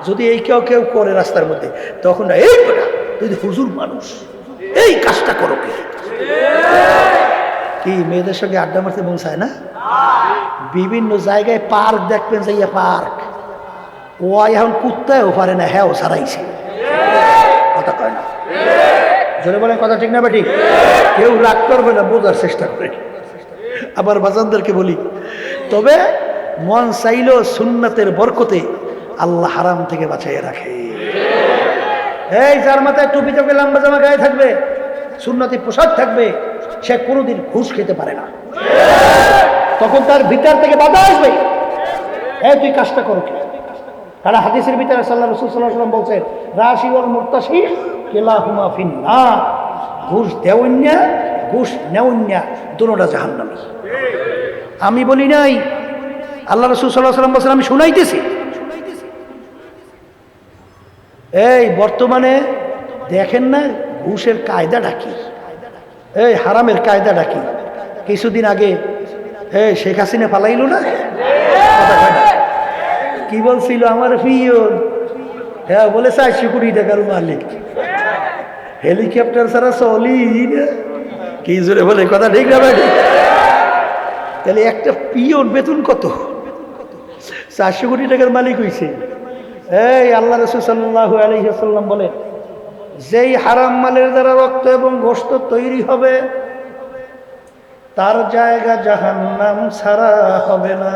S1: যদি এই কেউ কেউ করে রাস্তার মধ্যে, তখন এই তুই হুজুর মানুষ, এই কাজটা করো কি? মেয়েদের সঙ্গে আড্ডা মারতে মন চায় না? বিভিন্ন জায়গায় পার্ক দেখবেন, যাইয়া পার্ক ও এখন কুত্তায়ও পারে না, হ্যাঁ ও ছাড়াইছে। কথা কয় না? জোরে বলেন কথা ঠিক না বেটি? কেউ রাগ করবে না, বোঝার চেষ্টা করে। আবার বাজানদেরকে বলি, তবে মন চাইলেও সুন্নাতের বরকতে আল্লাহ হারাম থেকে বাঁচাইয়া রাখে। এই যার মাথায় টুপি থাকবে, লম্বা জামা গায়ে থাকবে, সুন্নতি পোশাক থাকবে, সে কোনোদিন ঘুষ খেতে পারে না। তখন তার ভিতর থেকে বাধা আসবে, এই তুই কাজটা করো কি? কারণ হাদিসের ভিতরে রাসূলুল্লাহ সাল্লাল্লাহু আলাইহি ওয়াসাল্লাম বলছেন, রাশি ওয়াল মুরতাশি কিলাহুমা ফিন্নার। ঘুষ দেওয়া ঘুষ নেওয়া দুটোটা জাহান্নামী। আমি বলি নাই, আল্লাহ রাসূল সাল্লাল্লাহু আলাইহি ওয়াসাল্লাম বলছেন, আমি শুনাইতেছি। এই বর্তমানে দেখেন না ঘুষের কায়দাটা কি, এই হারামের কায়দাটা কি? কিছুদিন আগে শেখ হাসিনা পালাইল না? কি বলছিল আমার পিয়ন? হ্যাঁ বলে 400 কোটি টাকার মালিক, হেলিকপ্টার ছাড়া চলি না। কি জোরে বলে কথা ঠিক না ভাই? তাহলে একটা পিয়ন বেতন কত? 400 কোটি টাকার মালিক হইছে। এই আল্লাহ রাসূল সাল্লাল্লাহু আলাইহি ওয়াসাল্লাম বলে, যেই হারাম মালের দ্বারা রক্ত এবং গোশত তৈরি হবে তার জায়গা জাহান্নাম ছাড়া হবে না।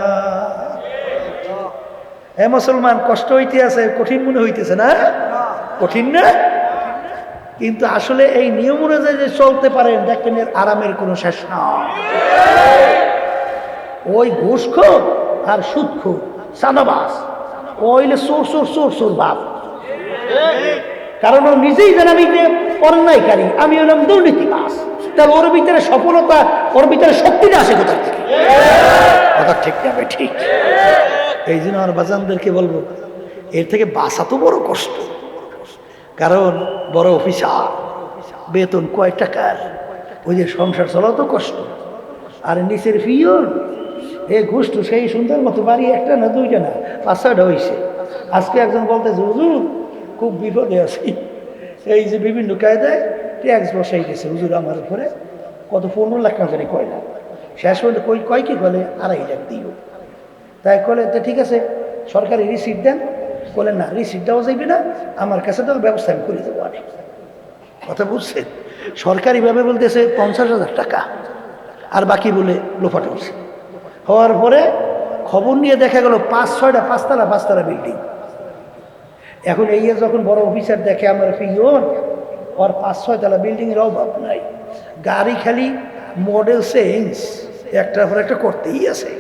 S1: হে মুসলমান, কষ্ট হইতে আছে, কঠিন মনে হইতেছে না? কঠিন না? কিন্তু আসলে এই নিয়ম অনুযায়ী যে চলতে পারেন, দেখেন এর আরামের কোনো শেষ না। ওই ঘুষখোর আর সুদখোর সাদাবাস ওইলে চোর চোর চোর চোর বাপ। কারণ ও নিজেই জানে আমি যে অন্যায়কারী, আমি হলাম দুর্নীতিবাজ। তাহলে ওর ভিতরে সফলতা, ওর ভিতরে শক্তিটা আসে কোথা থেকে? কথা ঠিক যাবে ঠিক। এই জন্য আমার বাজানদেরকে বলবো, এর থেকে বাঁচা তো বড় কষ্ট। কারণ বড় অফিসার, বেতন কয় টাকার, ওই যে সংসার চলাও তো কষ্ট। আর নিচের পিয়ন এ ঘুষটু সেই সুন্দর মতো বাড়ি, একটা না দুইটা না 5-6টা হয়েছে। আজকে একজন বলতেছে, হুজুর খুব বিপদে আছি, এই যে বিভিন্ন কায়দায় ট্যাক্স বসাই গেছে হুজুর আমার উপরে, কত 15 লাখ না জানি কয় লাখ। শেষ পর্যন্ত কয় কি বলে 2.5 লাখ দিও। তাই কলে তো ঠিক আছে সরকারি রিসিট দেন। বলে না রিসিট দেওয়া যাইবে না, আমার কাছে তো ব্যবস্থা আমি করে দেবো। অনেক কথা বুঝছেন? সরকারিভাবে বলতেছে 50,000 টাকা, আর বাকি বলে লোফাট হচ্ছে। হওয়ার পরে খবর নিয়ে দেখা গেল 5-6টা 5তলা বিল্ডিং। এখন এই যখন বড় অফিসার দেখে আমার পিয়ন, ওর 5-6 তলা বিল্ডিংয়ের অভাব নাই, গাড়ি খালি মডেল চেঞ্জ একটার পর একটা করতেই আছে।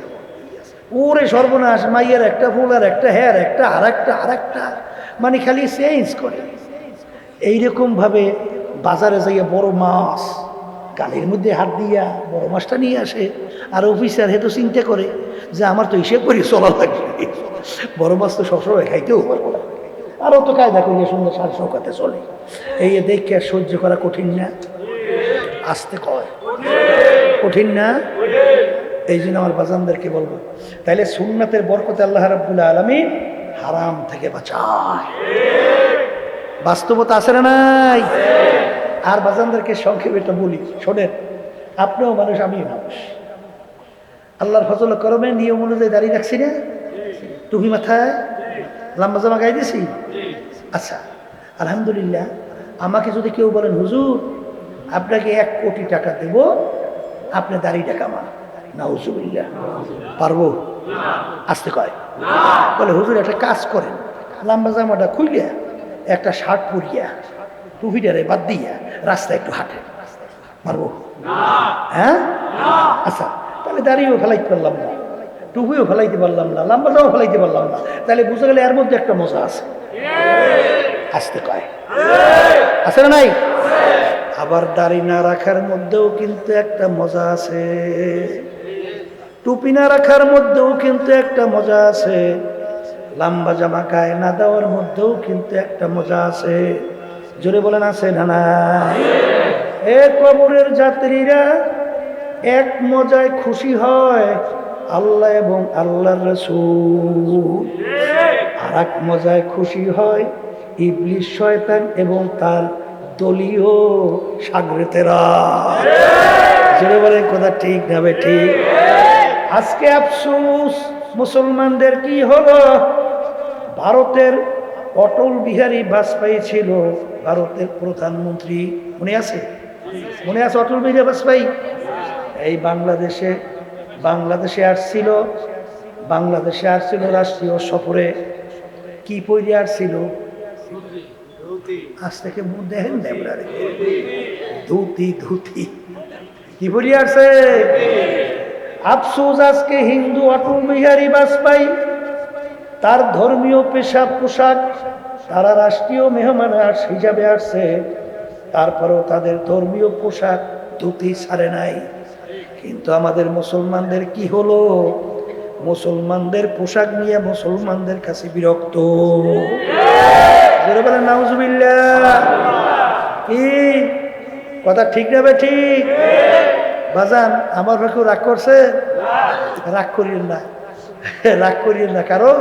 S1: ওরে সর্বনাশ, মাইয়ের একটা ফুল আর একটা হেয়ার একটা আর একটা মানে খালি চেঞ্জ করে। এইরকমভাবে বাজারে যাইয়া বড় মাছ গালের মধ্যে হাত দিয়া বড় মাছটা নিয়ে আসে। আর অফিসার হেতু চিন্তা করে যে আমার তো হিসেব করি চলা লাগবে, বড় মাছ তো সবসময় খাইতেও পারবো না, আরও তো কায়দা করিয়া সুন্দর সার সৌকাতে চলে। এই দেখে আর সহ্য করা কঠিন না? আসতে কয় কঠিন না? এই জন্য আমার বাজানদেরকে বলবো, তাইলে সুন্নাতের বরকতে আল্লাহ রাব্বুল আলামিন হারাম থেকে বাঁচায়। বাস্তবতা আছে না নাই? আর বাজানদেরকে সংক্ষেপে এটা বলি, শোনেন, আপনিও মানুষ আমিও মানুষ। আল্লাহর ফজল করমে নিয়ম অনুযায়ী দাঁড়িয়ে রাখছি না, টুপি মাথায়, লম্বা জামা গায়ে দিছি। আচ্ছা আলহামদুলিল্লাহ। আমাকে যদি কেউ বলেন হুজুর আপনাকে 1 কোটি টাকা দেব, আপনি দাড়িটা কামান, নাউজুবিল্লাহ, পারবো? আসতে কয় বলে হুজুর একটা কাজ করেন, লম্বা জামাটা খুইলিয়া একটা শার্ট পরিয়া টুপিটারে বাদ দিয়া রাস্তায় একটু হাঁটেন, পারবো? হ্যাঁ, আচ্ছা তাহলে দাড়িও ফেলাইতে পারলাম না, টুপিও ফেলাইতে পারলাম না, লম্বা জামাও ফেলাইতে পারলাম না, তাহলে বুঝে গেলে এর মধ্যে একটা মজা আছে। আসতে কয় আছে না নাই? আবার দাড়ি না রাখার মধ্যেও কিন্তু একটা মজা আছে, টুপি না রাখার মধ্যেও কিন্তু একটা মজা আছে, লম্বা জামা গায়ে না দেওয়ার মধ্যেও কিন্তু একটা মজা আছে। জোরে বলেন আছে না নাই? এ কবরের যাত্রীরা এক মজায় খুশি হয়, আল্লাহ এবং আল্লাহর রাসূল। আর এক মজায় খুশি হয় ইবলিস শয়তান এবং তার দলীয় শাগরেতেরা। জোরে বলেন কথা ঠিক না ঠিক? আজকে আফসোস মুসলমানদের কি হলো, ভারতের অটল বিহারী বাজপেয়ী ছিল ভারতের প্রধানমন্ত্রী, মনে আছে? মনে আছে অটল বিহারী বাজপেয়ী? এই বাংলাদেশে আসছিল রাষ্ট্রীয় সফরে। কি পরে আসছিল? আজ থেকে দেখেন ধুতি কি পরে আসছে? আফসোস আজকে হিন্দু অটল বিহারী বাজপেয়ী তার ধর্মীয় পোশাক তারা রাষ্ট্রীয় মেহমান হিসাবে আসছে, তারপরেও তাদের ধর্মীয় পোশাক ধুতি ছাড়ে নাই। কিন্তু আমাদের মুসলমানদের কি হলো? মুসলমানদের পোশাক নিয়ে মুসলমানদের কাছে বিরক্ত। বলেন নাউজুবিল্লাহ। কি কথা ঠিক না? ঠিক বাজান, আমার কেউ রাগ করছে? রাগ করিয়েন না, কারণ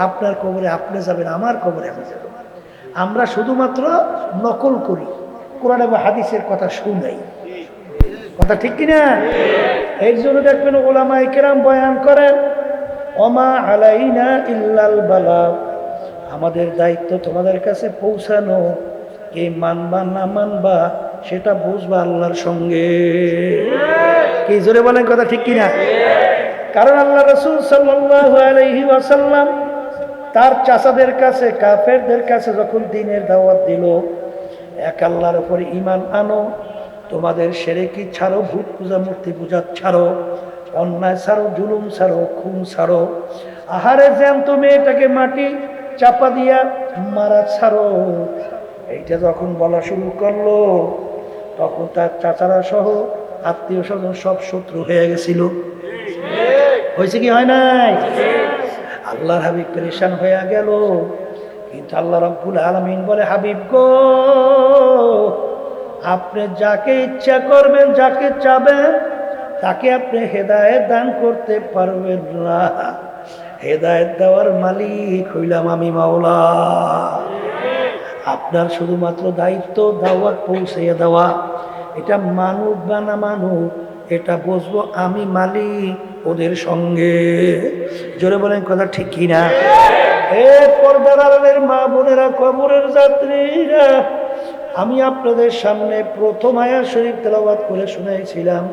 S1: আপনার কবরে আপনি যাবেন, আমার কবরে আমি যাব। আমরা শুধুমাত্র নকল করি, কোরআন এবং হাদিসের কথা শুনাই। কথা ঠিক কিনা? এর জন্য দেখবেন ওলামায়ে কেরাম বয়ান করেন, ওমা আলাইনা ইল্লাল বালাগ, আমাদের দায়িত্ব তোমাদের কাছে পৌঁছানো, কে মানবা না মানবা সেটা বুঝবা আল্লাহর সঙ্গে। কি জোরে বলেন কথা ঠিক কিনা? কারণ আল্লাহ রাসূল সাল্লাল্লাহু আলাইহি ওয়াসাল্লাম তার চাচাদের কাছে, কাফেরদের কাছে যখন দ্বীনের দাওয়াত দিল, এক আল্লাহর উপর ঈমান আনো, তোমাদের শিরকি ছাড়ো, ভূত পূজা মূর্তি পূজা ছাড়ো, অন্যায় ছাড়ো, জুলুম ছাড়ো, খুন ছাড়ো, আহারে জ্যান্ত মেয়েটাকে মাটি চাপা দিয়া মারা ছাড়ো। এইটা যখন বলা শুরু করলো, তখন তার চাচারা সহ আত্মীয় স্বজন সব শত্রু হয়ে গেছিল। হয়েছে কি হয় নাই? আল্লাহর হাবিব পেরেশান হয়ে গেল। কিন্তু আল্লাহ রাব্বুল আলামিন বলে, হাবিব গো, আপনি যাকে ইচ্ছা করবেন, যাকে চাবেন, তাকে আপনি হেদায়েত দান করতে পারবেন না। হেদায়েত দেওয়ার মালিক হইলাম আমি, মাওলা। আপনার শুধুমাত্র দায়িত্ব দাওয়াত পৌঁছে দেওয়া, এটা মানুক বা না মানুক এটা বুঝবো আমি মালিক ওদের সঙ্গে। জোরে বলেন কথা ঠিক কিনা? এ পর্দার আড়ালের মা বোনেরা, কবরের যাত্রীরা, আমি আপনাদের সামনে প্রথম আয়াত শরীফ তেলাওয়াত করে শুনাইছিলাম,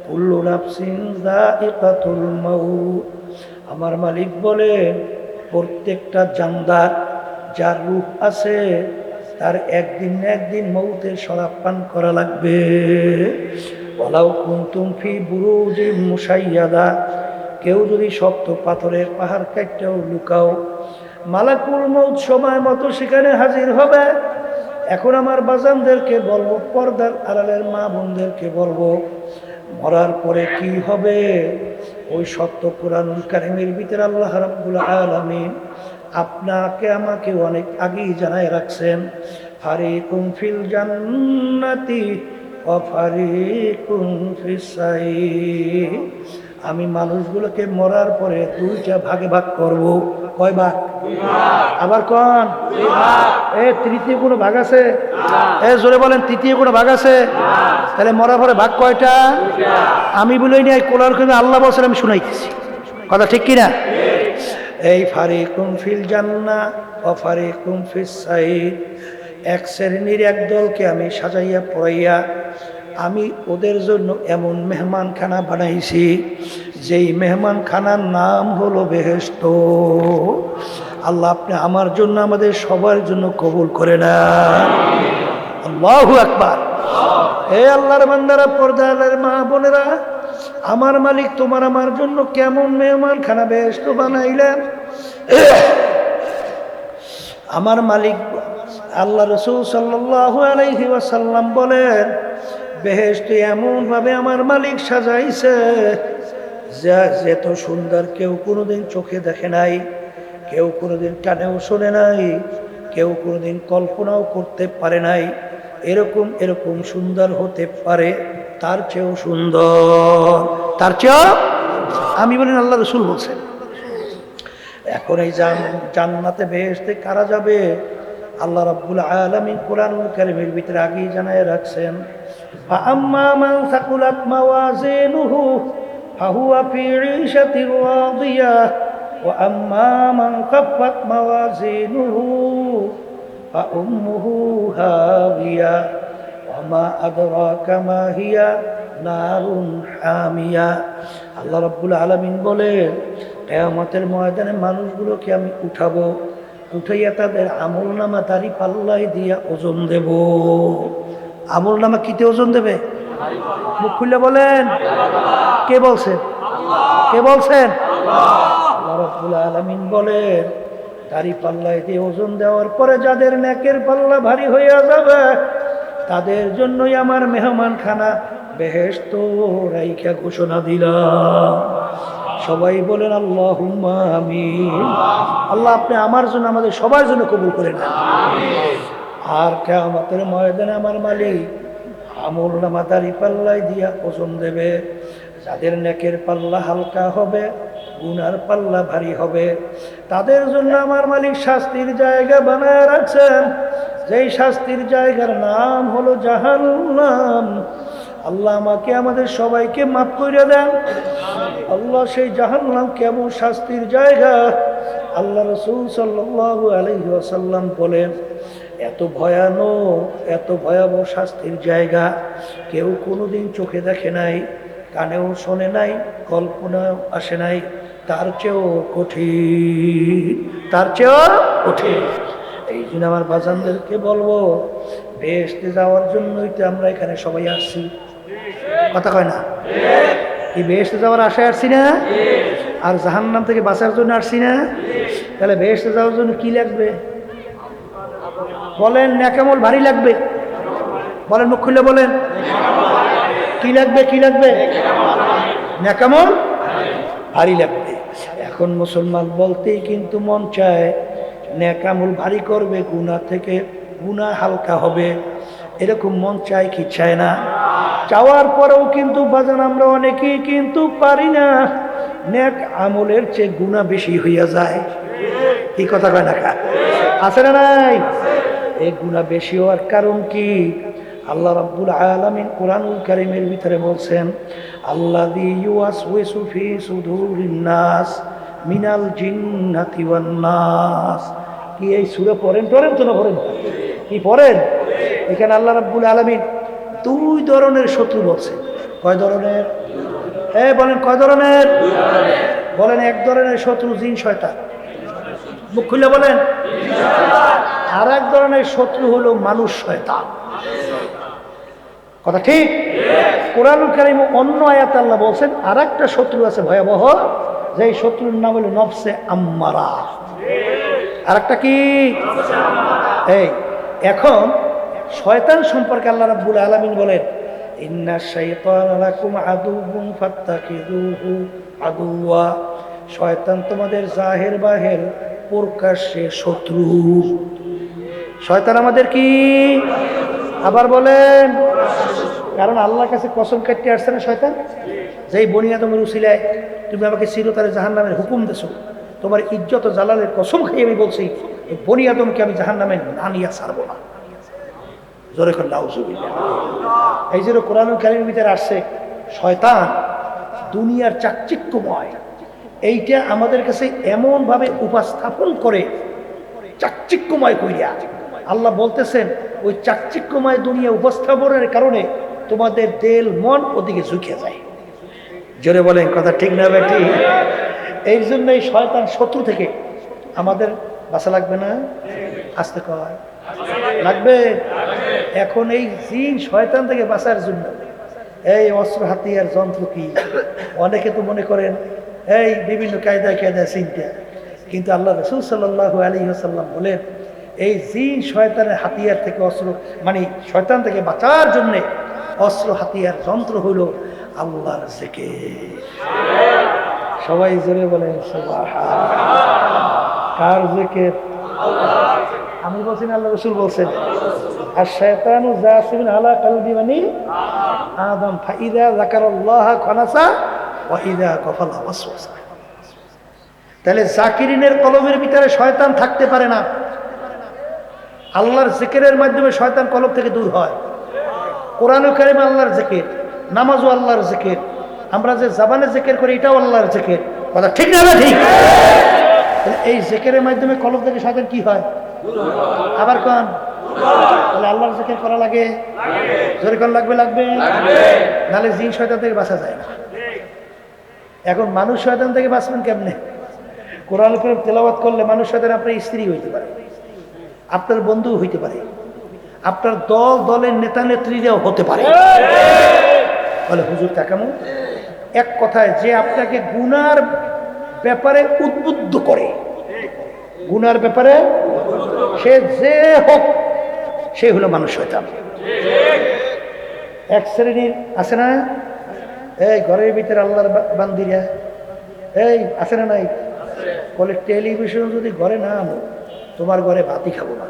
S1: কুল্লু নাফসিন যায়িকাতুল মাউত। আমার মালিক বলেন প্রত্যেকটা জানদার যার রূহ আছে তার একদিন না একদিন মৌতের শরাব পান করা লাগবে। ওয়ালাউ কুনতুম ফি বুরুজিম মুশাইয়াদা, কেউ যদি শক্ত পাথরের পাহাড় কাটতেও লুকাও, মালাকুল মৌত সময় মতো সেখানে হাজির হবে। এখন আমার বাজানদেরকে বলবো, পর্দার আড়ালের মা বোনদেরকে বলবো, মরার পরে কি হবে ওই সত্য কোরআনুল কারীমের ভিতরে আল্লাহ রাব্বুল আলামিন আপনাকে আমাকে অনেক আগেই জানায় রাখছেন। ফারিকুম ফিল জান্নাতি ওয়া ফারিকুম ফিস সাইর। আমি মানুষগুলোকে মরার পরে দুইটা ভাগে ভাগ করব। কয় ভাগ? আবার কোন এ তৃতীয় কোনো ভাগ আছে? এ জোরে বলেন, তৃতীয় কোনো ভাগ আছে? তাহলে মরার পরে ভাগ কয়টা? আমি বলেই নাই, কোরআন কারীমে আল্লাহ বলেছেন, আমি শুনাইতেছি। কথা ঠিক কিনা? এই ফারিকুম ফিল জান্নাহ ওয়া ফারিকুম ফিস সাইর, এক শ্রেণীর এক দলকে আমি সাজাইয়া পড়াইয়া আমি ওদের জন্য এমন মেহমানখানা বানাইছি যেই মেহমানখানার নাম হলো বেহেশত। আল্লাহ আপনি আমার জন্য আমাদের সবার জন্য কবুল করে না। আল্লাহু আকবার। হে আল্লাহর বান্দারা, পর্দার মা বোনেরা, আমার মালিক তোমার আমার জন্য কেমন মেহমানখানা বেহেশত বানাইলেন। আমার মালিক আল্লাহ রাসূল সাল্লাল্লাহু আলাইহি ওয়াসাল্লাম বলেন, বেহেশত এমন ভাবে আমার মালিক সাজাইছে যা এত সুন্দর কেউ কোনোদিন চোখে দেখে নাই, কেউ কোনোদিন কানেও শোনে নাই, কেউ কোনোদিন কল্পনাও করতে পারে নাই। এরকম সুন্দর হতে পারে, তার চেয়েও সুন্দর, তার চেয়েও। আমি বলেন আল্লাহ রাসূল বলছেন। এখন এই জান্নাতে বেহেশতে কারা যাবে? আল্লাহ রাব্বুল আলামিন কোরআনুল কারীমের ভিতরে আগেই জানায় রাখছেন, ফাআম্মা মান সাকুলাত মাওয়াজিনুহু ফাহুয়া ফি ঈশাতির রাদিয়াহ ওয়া আম্মা মান খাফফাত মাওয়াজিনুহু ফাউম্মুহু হাবিয়া ওয়া মা আদরাকা মা হিয়া নারুন হামিয়া। আল্লাহ রাব্বুল আলামিন বলেন, কিয়ামতের ময়দানে মানুষগুলোকে আমি উঠাবো, উঠাইয়া তাদের আমলনামা দাড়ি পাল্লাই দিয়া ওজন দেব। আমলনামা কিতে ওজন দেবে? মুখ খুলে বলেন, কে বলছেন? কে বলছেন? আল্লাহ রাব্বুল আলামিন বলেন, দাড়ি পাল্লাই দিয়ে ওজন দেওয়ার পরে যাদের নেকের পাল্লা ভারী হইয়া যাবে তাদের জন্যই আমার মেহমানখানা বেহেশত রাইখা ঘোষণা দিলাম। সবাই বলেন আল্লাহুম্মা আমিন। আল্লাহ আপনি আমার জন্য আমাদের সবার জন্য কবুল করে নেন। আর কিয়ামতের ময়দানে আমার মালিক আমলনামা দাড়ি পাল্লাই দিয়া ওজন দেবে। যাদের নেকের পাল্লা হালকা হবে, গুনার পাল্লা ভারী হবে, তাদের জন্য আমার মালিক শাস্তির জায়গা বানায় রাখছেন, যেই শাস্তির জায়গার নাম হলো জাহান্নাম। আল্লাহ আমাকে আমাদের সবাইকে মাফ করে দেন। আল্লাহ সেই জাহান্নাম কেমন শাস্তির জায়গা, আল্লাহ রাসূল সাল্লাল্লাহু আলাইহি ওয়াসাল্লাম বলেন, এত ভয়ানক, এত ভয়াবহ শাস্তির জায়গা কেউ কোনোদিন চোখে দেখে নাই, কানেও শোনে নাই, কল্পনাও আসে নাই, তার চেয়েও কঠিন, তার চেয়েও কঠিন। এই জন্য আমার বাজানদেরকে বলবো, বেহেশতে যাওয়ার জন্যই তো আমরা এখানে সবাই আসছি। কথা কয় না? এই বেহেশতে যাওয়ার আশায় আসছি না? আর জাহান্নাম থেকে বাঁচার জন্য আসছি না? তাহলে বেহেশতে যাওয়ার জন্য কি লাগবে বলেন? নেকামল ভারী লাগবে। বলেন, মুখ খুলে বলেন, কি লাগবে? কি লাগবে? নেকামল ভারী লাগবে। এখন মুসলমান বলতেই কিন্তু মন চায় নেকামল ভারী করবে, গুনাহ থেকে গুনাহ হালকা হবে, এরকম মন চায় কি চায় না? চাওয়ার পরেও কিন্তু বাজান আমরা অনেকেই কিন্তু পারি না। নেক আমলের চেয়ে গুনাহ বেশি হইয়া যায়। কি কথা কয় না? আছে না নাই? এই গুনাহ বেশি হওয়ার কারণ কি? আল্লাহ রাব্বুল আলামিন কোরআনুল কারীমের ভিতরে বলছেন, আল্লাযী ইউওয়াসওয়িসু ফী সুদুরিন নাস মিনাল জিন্নাতি ওয়ান নাস। কি এই সূরা পড়েন তো না পড়েন? কি পড়েন? এখানে আল্লাহ রাব্বুল আলামিন দুই ধরনের শত্রু বলছে। কয় ধরনের? বলেন কয় ধরনের? বলেন এক ধরনের শত্রু জিন শয়তান, মুখ খুলে বলেন। আর এক ধরনের শত্রু হলো মানুষ শয়তান। কথা ঠিক? কোরআনুল কারীম অন্য আয়াতে আল্লাহ বলছেন আর একটা শত্রু আছে ভয়াবহ, যে শত্রুর নাম হলো নফসে আম্মারা। আর একটা কি? এখন শয়তান সম্পর্কে আল্লাহ রাব্বুল আলামিন বলেন, ইন্না শাইতানা লাকুম আদুউন ফাত্তাখিযুহু আদুওয়া। শয়তান তোমাদের জাহের বাহের প্রকাশ্যে শত্রু। শয়তান আমাদের কি? আবার বলেন। কারণ আল্লাহর কাছে কসম কাটতে আসছে না শয়তান, যেই বনি আদমের উসিলায় তুমি আমাকে চিরতরে জাহান্নামের হুকুম দেছো, তোমার ইজ্জত ও জালালের কসম খাই আমি বলছি এই বনি আদমকে আমি জাহান্নামে না নিয়ে ছাড়বো না। জোরে করে নাউজুবিল্লাহ। এই যে কোরআনুল কারীমের ভিতরে আসছে শয়তান দুনিয়ার চাকচিক্যময়, এইটা আমাদের কাছে এমন ভাবে উপস্থাপন করে চাকচিক্যময় কইরা আল্লাহ বলতেছেন ওই চাকচিক্যময় দুনিয়া উপস্থাপনের কারণে তোমাদের দিল মন ওদিকে ঝুঁকে যায়। জোরে বলেন কথা ঠিক না বেটি? এই জন্যই শয়তান শত্রু থেকে আমাদের বাঁচা লাগবে না? আসতে কয় লাগবে। এখন এই জিন শয়তান থেকে বাঁচার জন্য এই অস্ত্র হাতিয়ার যন্ত্র কি অনেকে তো মনে করেন এই বিভিন্ন কায়দায় চিন্তা, কিন্তু আল্লাহ রাসূল সাল্লাল্লাহু আলাইহি ওয়াসাল্লাম বলেন এই জিন শয়তানের হাতিয়ার থেকে অস্ত্র মানে শয়তান থেকে বাঁচার জন্য অস্ত্র হাতিয়ার যন্ত্র হলো আল্লাহর জিকির। সবাই জোরে বলেন সুবহানাল্লাহ। কার জিকির? আমি বলছি না, আল্লাহ রাসূল বলছেন, আর শয়তানু জাসিমিন আলা কলবি বানি আদম ফাইদা যাকারাল্লাহ খানাসা ওয়া ইযা গাফালা ওয়াসওয়াসা। তাহলে জাকিরিনের কলবের ভিতরে শয়তান থাকতে পারে না। আল্লাহর জিকিরের মাধ্যমে শয়তান কলব থেকে দূর হয়। কোরআনুল কারীমে আল্লাহর জিকির, নামাজও আল্লাহর জিকির, আমরা যে জবানে জিকির করি এটাও আল্লাহর জিকির। কথা ঠিক না? ঠিক। এই জিকিরের মাধ্যমে কলব থেকে শয়তান কি হয়? আবার কোন? তাহলে আল্লাহর জিকির করা লাগে, জোরে কোন লাগবে? লাগবে। নাহলে জিন শয়তান থেকে বাঁচা যায় না। এখন মানুষ শয়তান থেকে বাঁচবেন কেমনে? কোরআনুল কারীম তেলাওয়াত করলে মানুষ শয়তান আপনার স্ত্রী হইতে পারে, আপনার বন্ধু হইতে পারে, আপনার দলের নেতা নেত্রীরাও হতে পারে। বলে হুজুর তা কেমন? এক কথায় যে আপনাকে গুনার ব্যাপারে উদ্বুদ্ধ করে, গুনার ব্যাপারে সে যে হোক সে হলো মানুষ শয়তান। এক শ্রেণীর আছে না এই ঘরের ভিতরে আল্লাহর বান্দিরা এই আছে না নাই, বলে টেলিভিশন যদি ঘরে না আনো তোমার ঘরে ভাতই খাবো না।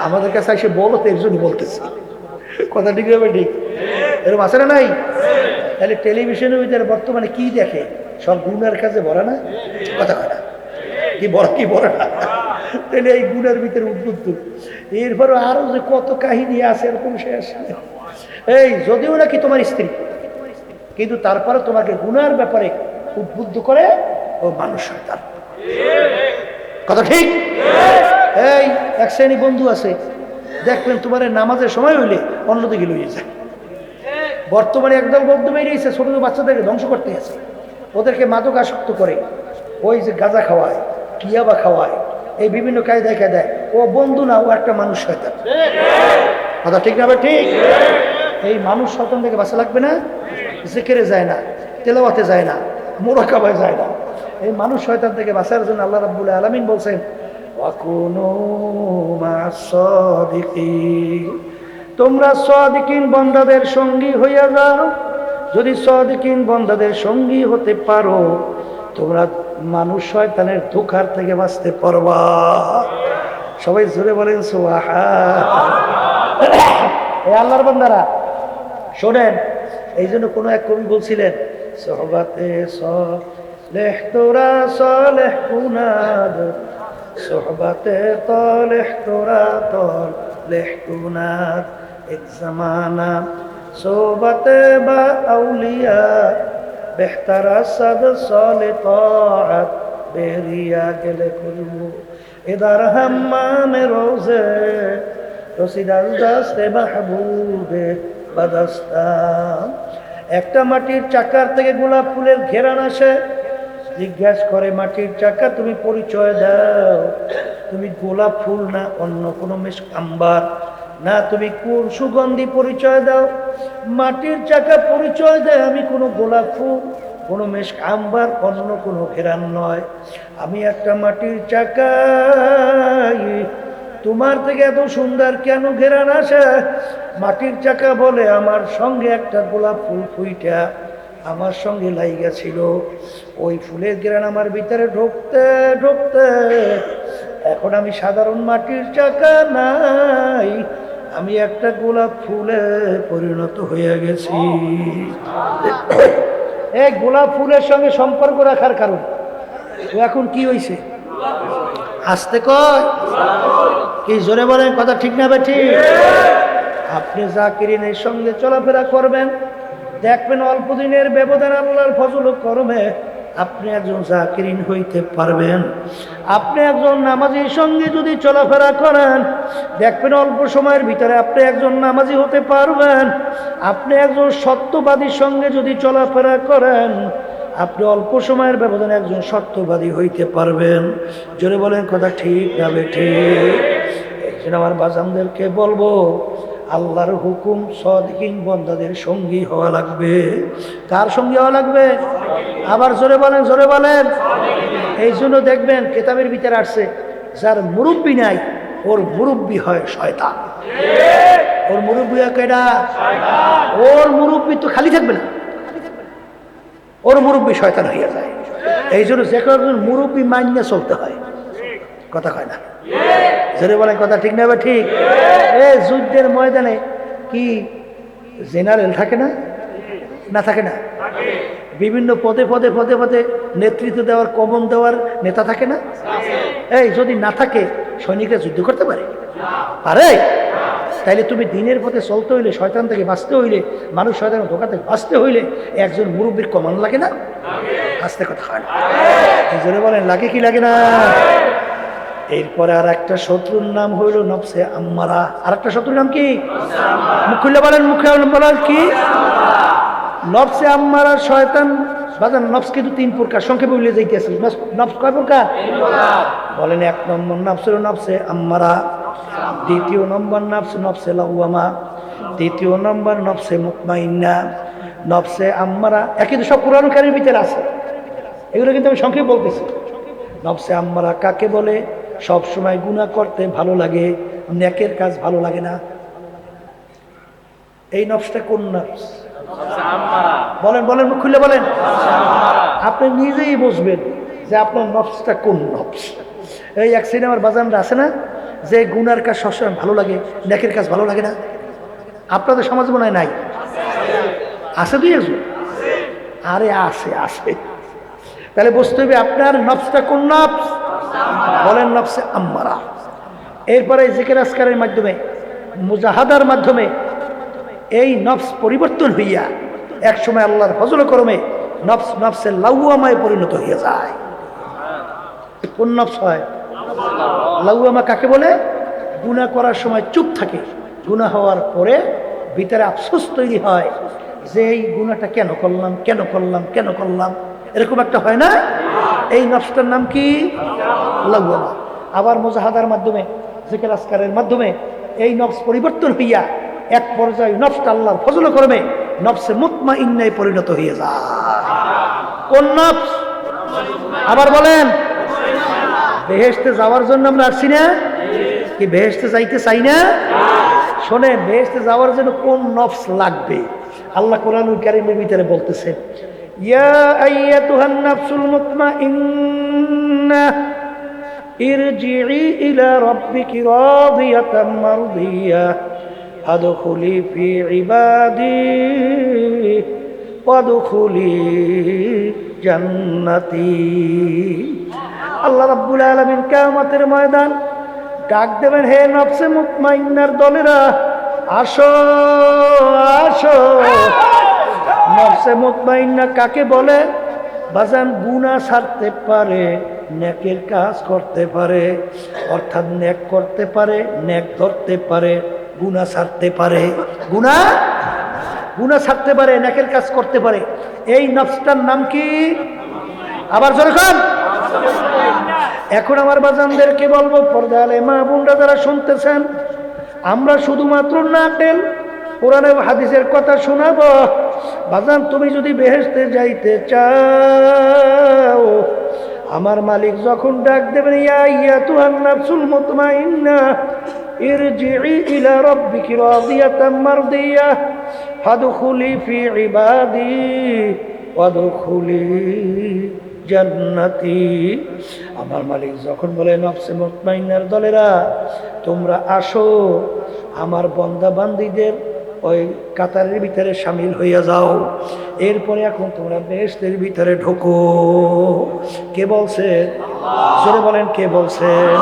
S1: আমাদের কাছে এসে বলো তো, এর জন্য বলতেছি। কথা ঠিক হবে? ঠিক। এরকম আছে না নাই? তাহলে টেলিভিশনের ভিতরে বর্তমানে কি দেখে? সব গুনার কাজে ভরা না? কথা হয় না? কি বড় না? তাহলে এই গুনার ভিতরে উদ্বুদ্ধ। এরপরে আরো যে কত কাহিনী আছে এরকম শেষ। এই যদিও নাকি তোমার স্ত্রী, কিন্তু তারপরে তোমাকে গুনার ব্যাপারে উদ্বুদ্ধ করে ও মানুষ শয়তান। কথা ঠিক? এই এক শ্রেণী বন্ধু আছে, দেখবেন তোমার নামাজের সময় হইলে অন্যদিকে লইয়ে যায়। বর্তমানে একদল বন্ধু বেরিয়েছে ছোট ছোট বাচ্চাদেরকে ধ্বংস করতে আছে, ওদেরকে মাদক আসক্ত করে, ওই যে গাঁজা খাওয়ায়, কিয়াবা খাওয়ায়, এই বিভিন্ন কায়দায় কায়দায়। ও বন্ধু না, ও একটা মানুষ শয়তান। কথা ঠিক না? ঠিক। এই মানুষ শয়তান থেকে বাঁচা লাগবে না? জিকিরে যায় না, তেলাওয়াতে যায় না, মুরাকাবায় যায় না। এই মানুষ শয়তান থেকে বাঁচার জন্য আল্লাহ রাব্বুল আলামিন বলছেন ওয়াকুনু মা'আস সাদিকিন, তোমরা সাদিকিন বান্দাদের সঙ্গী হইয়া যাও। যদি সাদিকিন বান্দাদের সঙ্গী হতে পারো তোমরা মানুষ শয়তানের ধোঁকার থেকে বাঁচতে পারবা। সবাই জোরে বলেন সুবহানাল্লাহ। এই আল্লাহর বান্দারা শোনেন, এই জন্য কোনো এক কবি বলছিলেন সোহবাতে সালেহ তোরা সালেহ কুনাদ, সোহবাতে তালেহ তোরা তল मुफलिह तूनात एक ज़माना सोबत बा औलिया बेहतर सद साले ताअत बेरिया गेले कुलू इधर हम्माम रोज़े রসিদাল দাস্তে মাহবুবে বাদস্তা একটা মাটির চাকার থেকে গোলাপ ফুলের ঘেরান আসে জিজ্ঞাসা করে মাটির চাকা তুমি পরিচয় দাও তুমি গোলাপ ফুল না অন্য কোনো মিশক আম্বার না তুমি কোন সুগন্ধি পরিচয় দাও মাটির চাকা পরিচয় দেয় আমি কোনো গোলাপ ফুল কোনো মিশক আম্বার অন্য কোনো ঘেরান নয় আমি একটা মাটির চাকা তোমার থেকে এত সুন্দর কেন ঘেরান আসে মাটির চাকা বলে আমার সঙ্গে একটা গোলাপ ফুল ফুইটা আমার সঙ্গে লাইগা ছিল ওই ফুলের ঘেরান আমার ভিতরে ঢুকতে ঢুকতে এখন আমি সাধারণ মাটির চাকা নাই আমি একটা গোলাপ ফুলে পরিণত হয়ে গেছি এই গোলাপ ফুলের সঙ্গে সম্পর্ক রাখার কারণ ও এখন কি হয়েছে আসতে কয় কি জোরে বলেন কথা ঠিক না বেঠি আপনি জাকিরিনের সঙ্গে চলাফেরা করবেন দেখবেন অল্প দিনের ব্যবধান আল্লাহর ফজল করবে আপনি একজন জাকিরিন হইতে পারবেন আপনি একজন নামাজির সঙ্গে যদি চলাফেরা করেন দেখবেন অল্প সময়ের ভিতরে আপনি একজন নামাজি হতে পারবেন আপনি একজন সত্যবাদীর সঙ্গে যদি চলাফেরা করেন আপনি অল্প সময়ের ব্যবধানে একজন সত্যবাদী হইতে পারবেন জোরে বলেন কথা ঠিক না বেঠিক এই জন্য আমার বাজানদেরকে বলবো আল্লাহর হুকুম সাদিকিন বান্দাদের সঙ্গী হওয়া লাগবে কার সঙ্গী হওয়া লাগবে আবার জোরে বলেন এই জন্য দেখবেন কিতাবের ভিতরে আসছে যার মুরব্বি নাই ওর মুরব্বি হয় শয়তান ওর মুরব্বি হয় কেডা ওর মুরব্বি তো খালি থাকবে না ওর মুরব্বী শয়তান হইয়া যায় এই জন্য যে একজন মুরব্বী মান্য চলতে হয় কথা কয় না জোরে বলেন কথা ঠিক না বা ঠিক এই যুদ্ধের ময়দানে কি জেনারেল থাকে না না থাকে না বিভিন্ন পদে পদে পদে পদে নেতৃত্ব দেওয়ার কমন দেওয়ার নেতা থাকে না এই যদি না থাকে সৈনিকরা যুদ্ধ করতে পারে পারে তাইলে তুমি দিনের পথে চলতে হইলে শয়তান থেকে বাঁচতে হইলে মানুষ শয়তানের ধোকা থেকে বাঁচতে হইলে একজন মুরব্বীর কমান লাগে না আস্তে কথা হয় না এই জন্য বলেন লাগে কি লাগে না এরপরে আর একটা শত্রুর নাম হইল নফসে আম্মারা আর একটা শত্রুর নাম কি মুখ খুলে বলেন কি নফসে আম্মারা শয়তান বাজান নফস কিন্তু তিন প্রকার সংক্ষেপে বলে যাইতেছে নফস কয় প্রকার বলেন এক নম্বর নফস হলো নফসে আম্মারা দ্বিতীয় নম্বর নফসে লাওয়ামা তৃতীয় নম্বর নফসে মুতমাইন্না নফসে আম্মারা একই তো সব কোরআন কারীর ভিতরে আছে এগুলো কিন্তু আমি সংক্ষেপে বলতেছি নফসে আম্মারা কাকে বলে সব সময় গুনাহ করতে ভালো লাগে নেকের কাজ ভালো লাগে না এই নফসটা কোন নফস বলেন খুলে বলেন আপনি নিজেই বুঝবেন যে আপনার নফসটা কোন নফস এই এক সিনেমার বাজানরা আছে না যে গুনার কাজ সবসময় ভালো লাগে নেকের কাজ ভালো লাগে না আপনাদের সমাজ মনে হয় নাই আছে দুই একজন আরে আছে তাহলে বুঝতে হবে আপনার নফসটা কোন নফস বলেন নফসে আম্মারা এরপরে জিকির আজকারের মাধ্যমে মুজাহাদার মাধ্যমে এই নফস পরিবর্তন হইয়া এক সময় আল্লাহর ফজল করমে নফসে লাওয়ামায় পরিণত হয়ে যায় কোন নফস হয় লাওয়ামা কাকে বলে গুনাহ করার সময় চুপ থাকে গুনাহ হওয়ার পরে ভিতরে আফসোস তৈরি হয় যে এই গুনাহটা কেন করলাম এরকম একটা হয় না এই নফসটার নাম কি লাওয়ামা আবার মুজাহাদার মাধ্যমে জিকির আজকারের মাধ্যমে এই নফস পরিবর্তন হইয়া এক পর্যায়ে নফসটা আল্লাহর ফজল করবে নফসে মুতমাইন্নায় পরিণত হয়ে যায় কোন নফস আবার বলেন বেহেশতে যাওয়ার জন্য আমরা আসছি না কি বেহেশতে যাইতে চাই না শোনেন বেহেশতে যাওয়ার জন্য কোন নফস লাগবে আল্লাহ কোরআনুল কারীমের ভিতরে বলতেছেন ইয়া আইয়াতুহান নাফসুল মুতমাইন্না ইরজিই ইলা রাব্বিকি রাদিয়াতাম মারদিয়া আদখুলি ফি ইবাদি ওয়াদখুলি জান্নাতি আল্লাহ রাব্বুল আলামিন কিয়ামতের ময়দান ডাক দেবেন, হে নফসে মুতমাইন্নার দলেরা, আসো আসো। নফসে মুতমাইন্না কাকে বলে? বাজান গুনাহ ছাড়তে পারে, নেকের কাজ করতে পারে, অর্থাৎ নেক করতে পারে, নেক ধরতে পারে, গুনাহ ছাড়তে পারে, গুনাহ ছাড়তে পারে, নেকের কাজ করতে পারে। এই নফসটার নাম কি? আবার জোরে খান। এখন আমার বাজানদেরকে বলবো, পর্দা আলে মা বোনরা যারা শুনতেছেন, আমরা শুধুমাত্র নাটেল কোরআন এবং হাদিসের কথা শোনাবো। বাজান, তুমি যদি বেহেশতে যাইতে চাও, আমার মালিক যখন ডাক দেবেন, ইয়া আইয়াতুহান নাফসুল মুতমাইন্না ইরজিই ইলা রাব্বিকি রাদিয়াতাম মারদিয়া ফাদখুলি ফি ইবাদি ওয়াদখুলি জান্নাতি। আমার মালিক যখন বলে, নফসে মুতমাইন্নার দলেরা, তোমরা আসো, আমার বান্দা বান্দীদের ওই কাতারের ভিতরে সামিল হইয়া যাও, এরপরে এখন তোমরা বেহেশতের ভিতরে ঢোকো। কে বলছে? জোরে বলেন, কে বলছেন?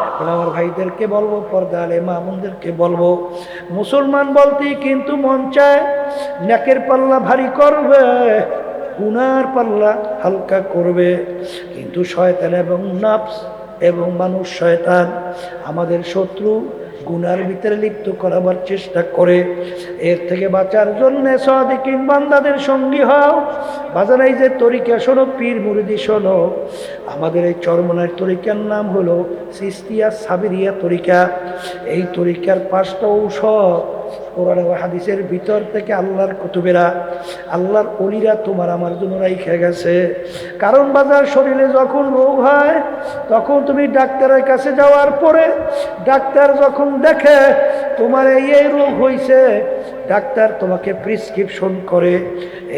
S1: এখন আমার ভাইদেরকে বলবো, পর্দা আলে মা বোনদেরকে বলবো, মুসলমান বলতেই কিন্তু মন চায় নেকের পাল্লা ভারী করবে, গুনার পাল্লা হালকা করবে, কিন্তু শয়তান এবং নফস এবং মানুষ, শয়তান আমাদের শত্রু, গুনার ভিতরে লিপ্ত করাবার চেষ্টা করে। এর থেকে বাঁচার জন্য সাদিকিন বান্দাদের সঙ্গী হও। বাজার এই যে তরিকা শোনো, পীর মুরিদি শোনো, আমাদের এই চরমনার তরিকার নাম হলো চিশতিয়া সাবিরিয়া তরিকা। এই তরিকার 5টা ঔষধ কোরআন ও হাদিসের ভিতর থেকে আল্লাহর কুতুবেরা, আল্লাহর ওলিরা তোমার আমার জন্য রাইখা গেছে। কারণ বাজার শরীরে যখন রোগ হয়, তখন তুমি ডাক্তারের কাছে যাওয়ার পরে ডাক্তার যখন দেখে তোমার এই রোগ হয়েছে, ডাক্তার তোমাকে প্রেসক্রিপশন করে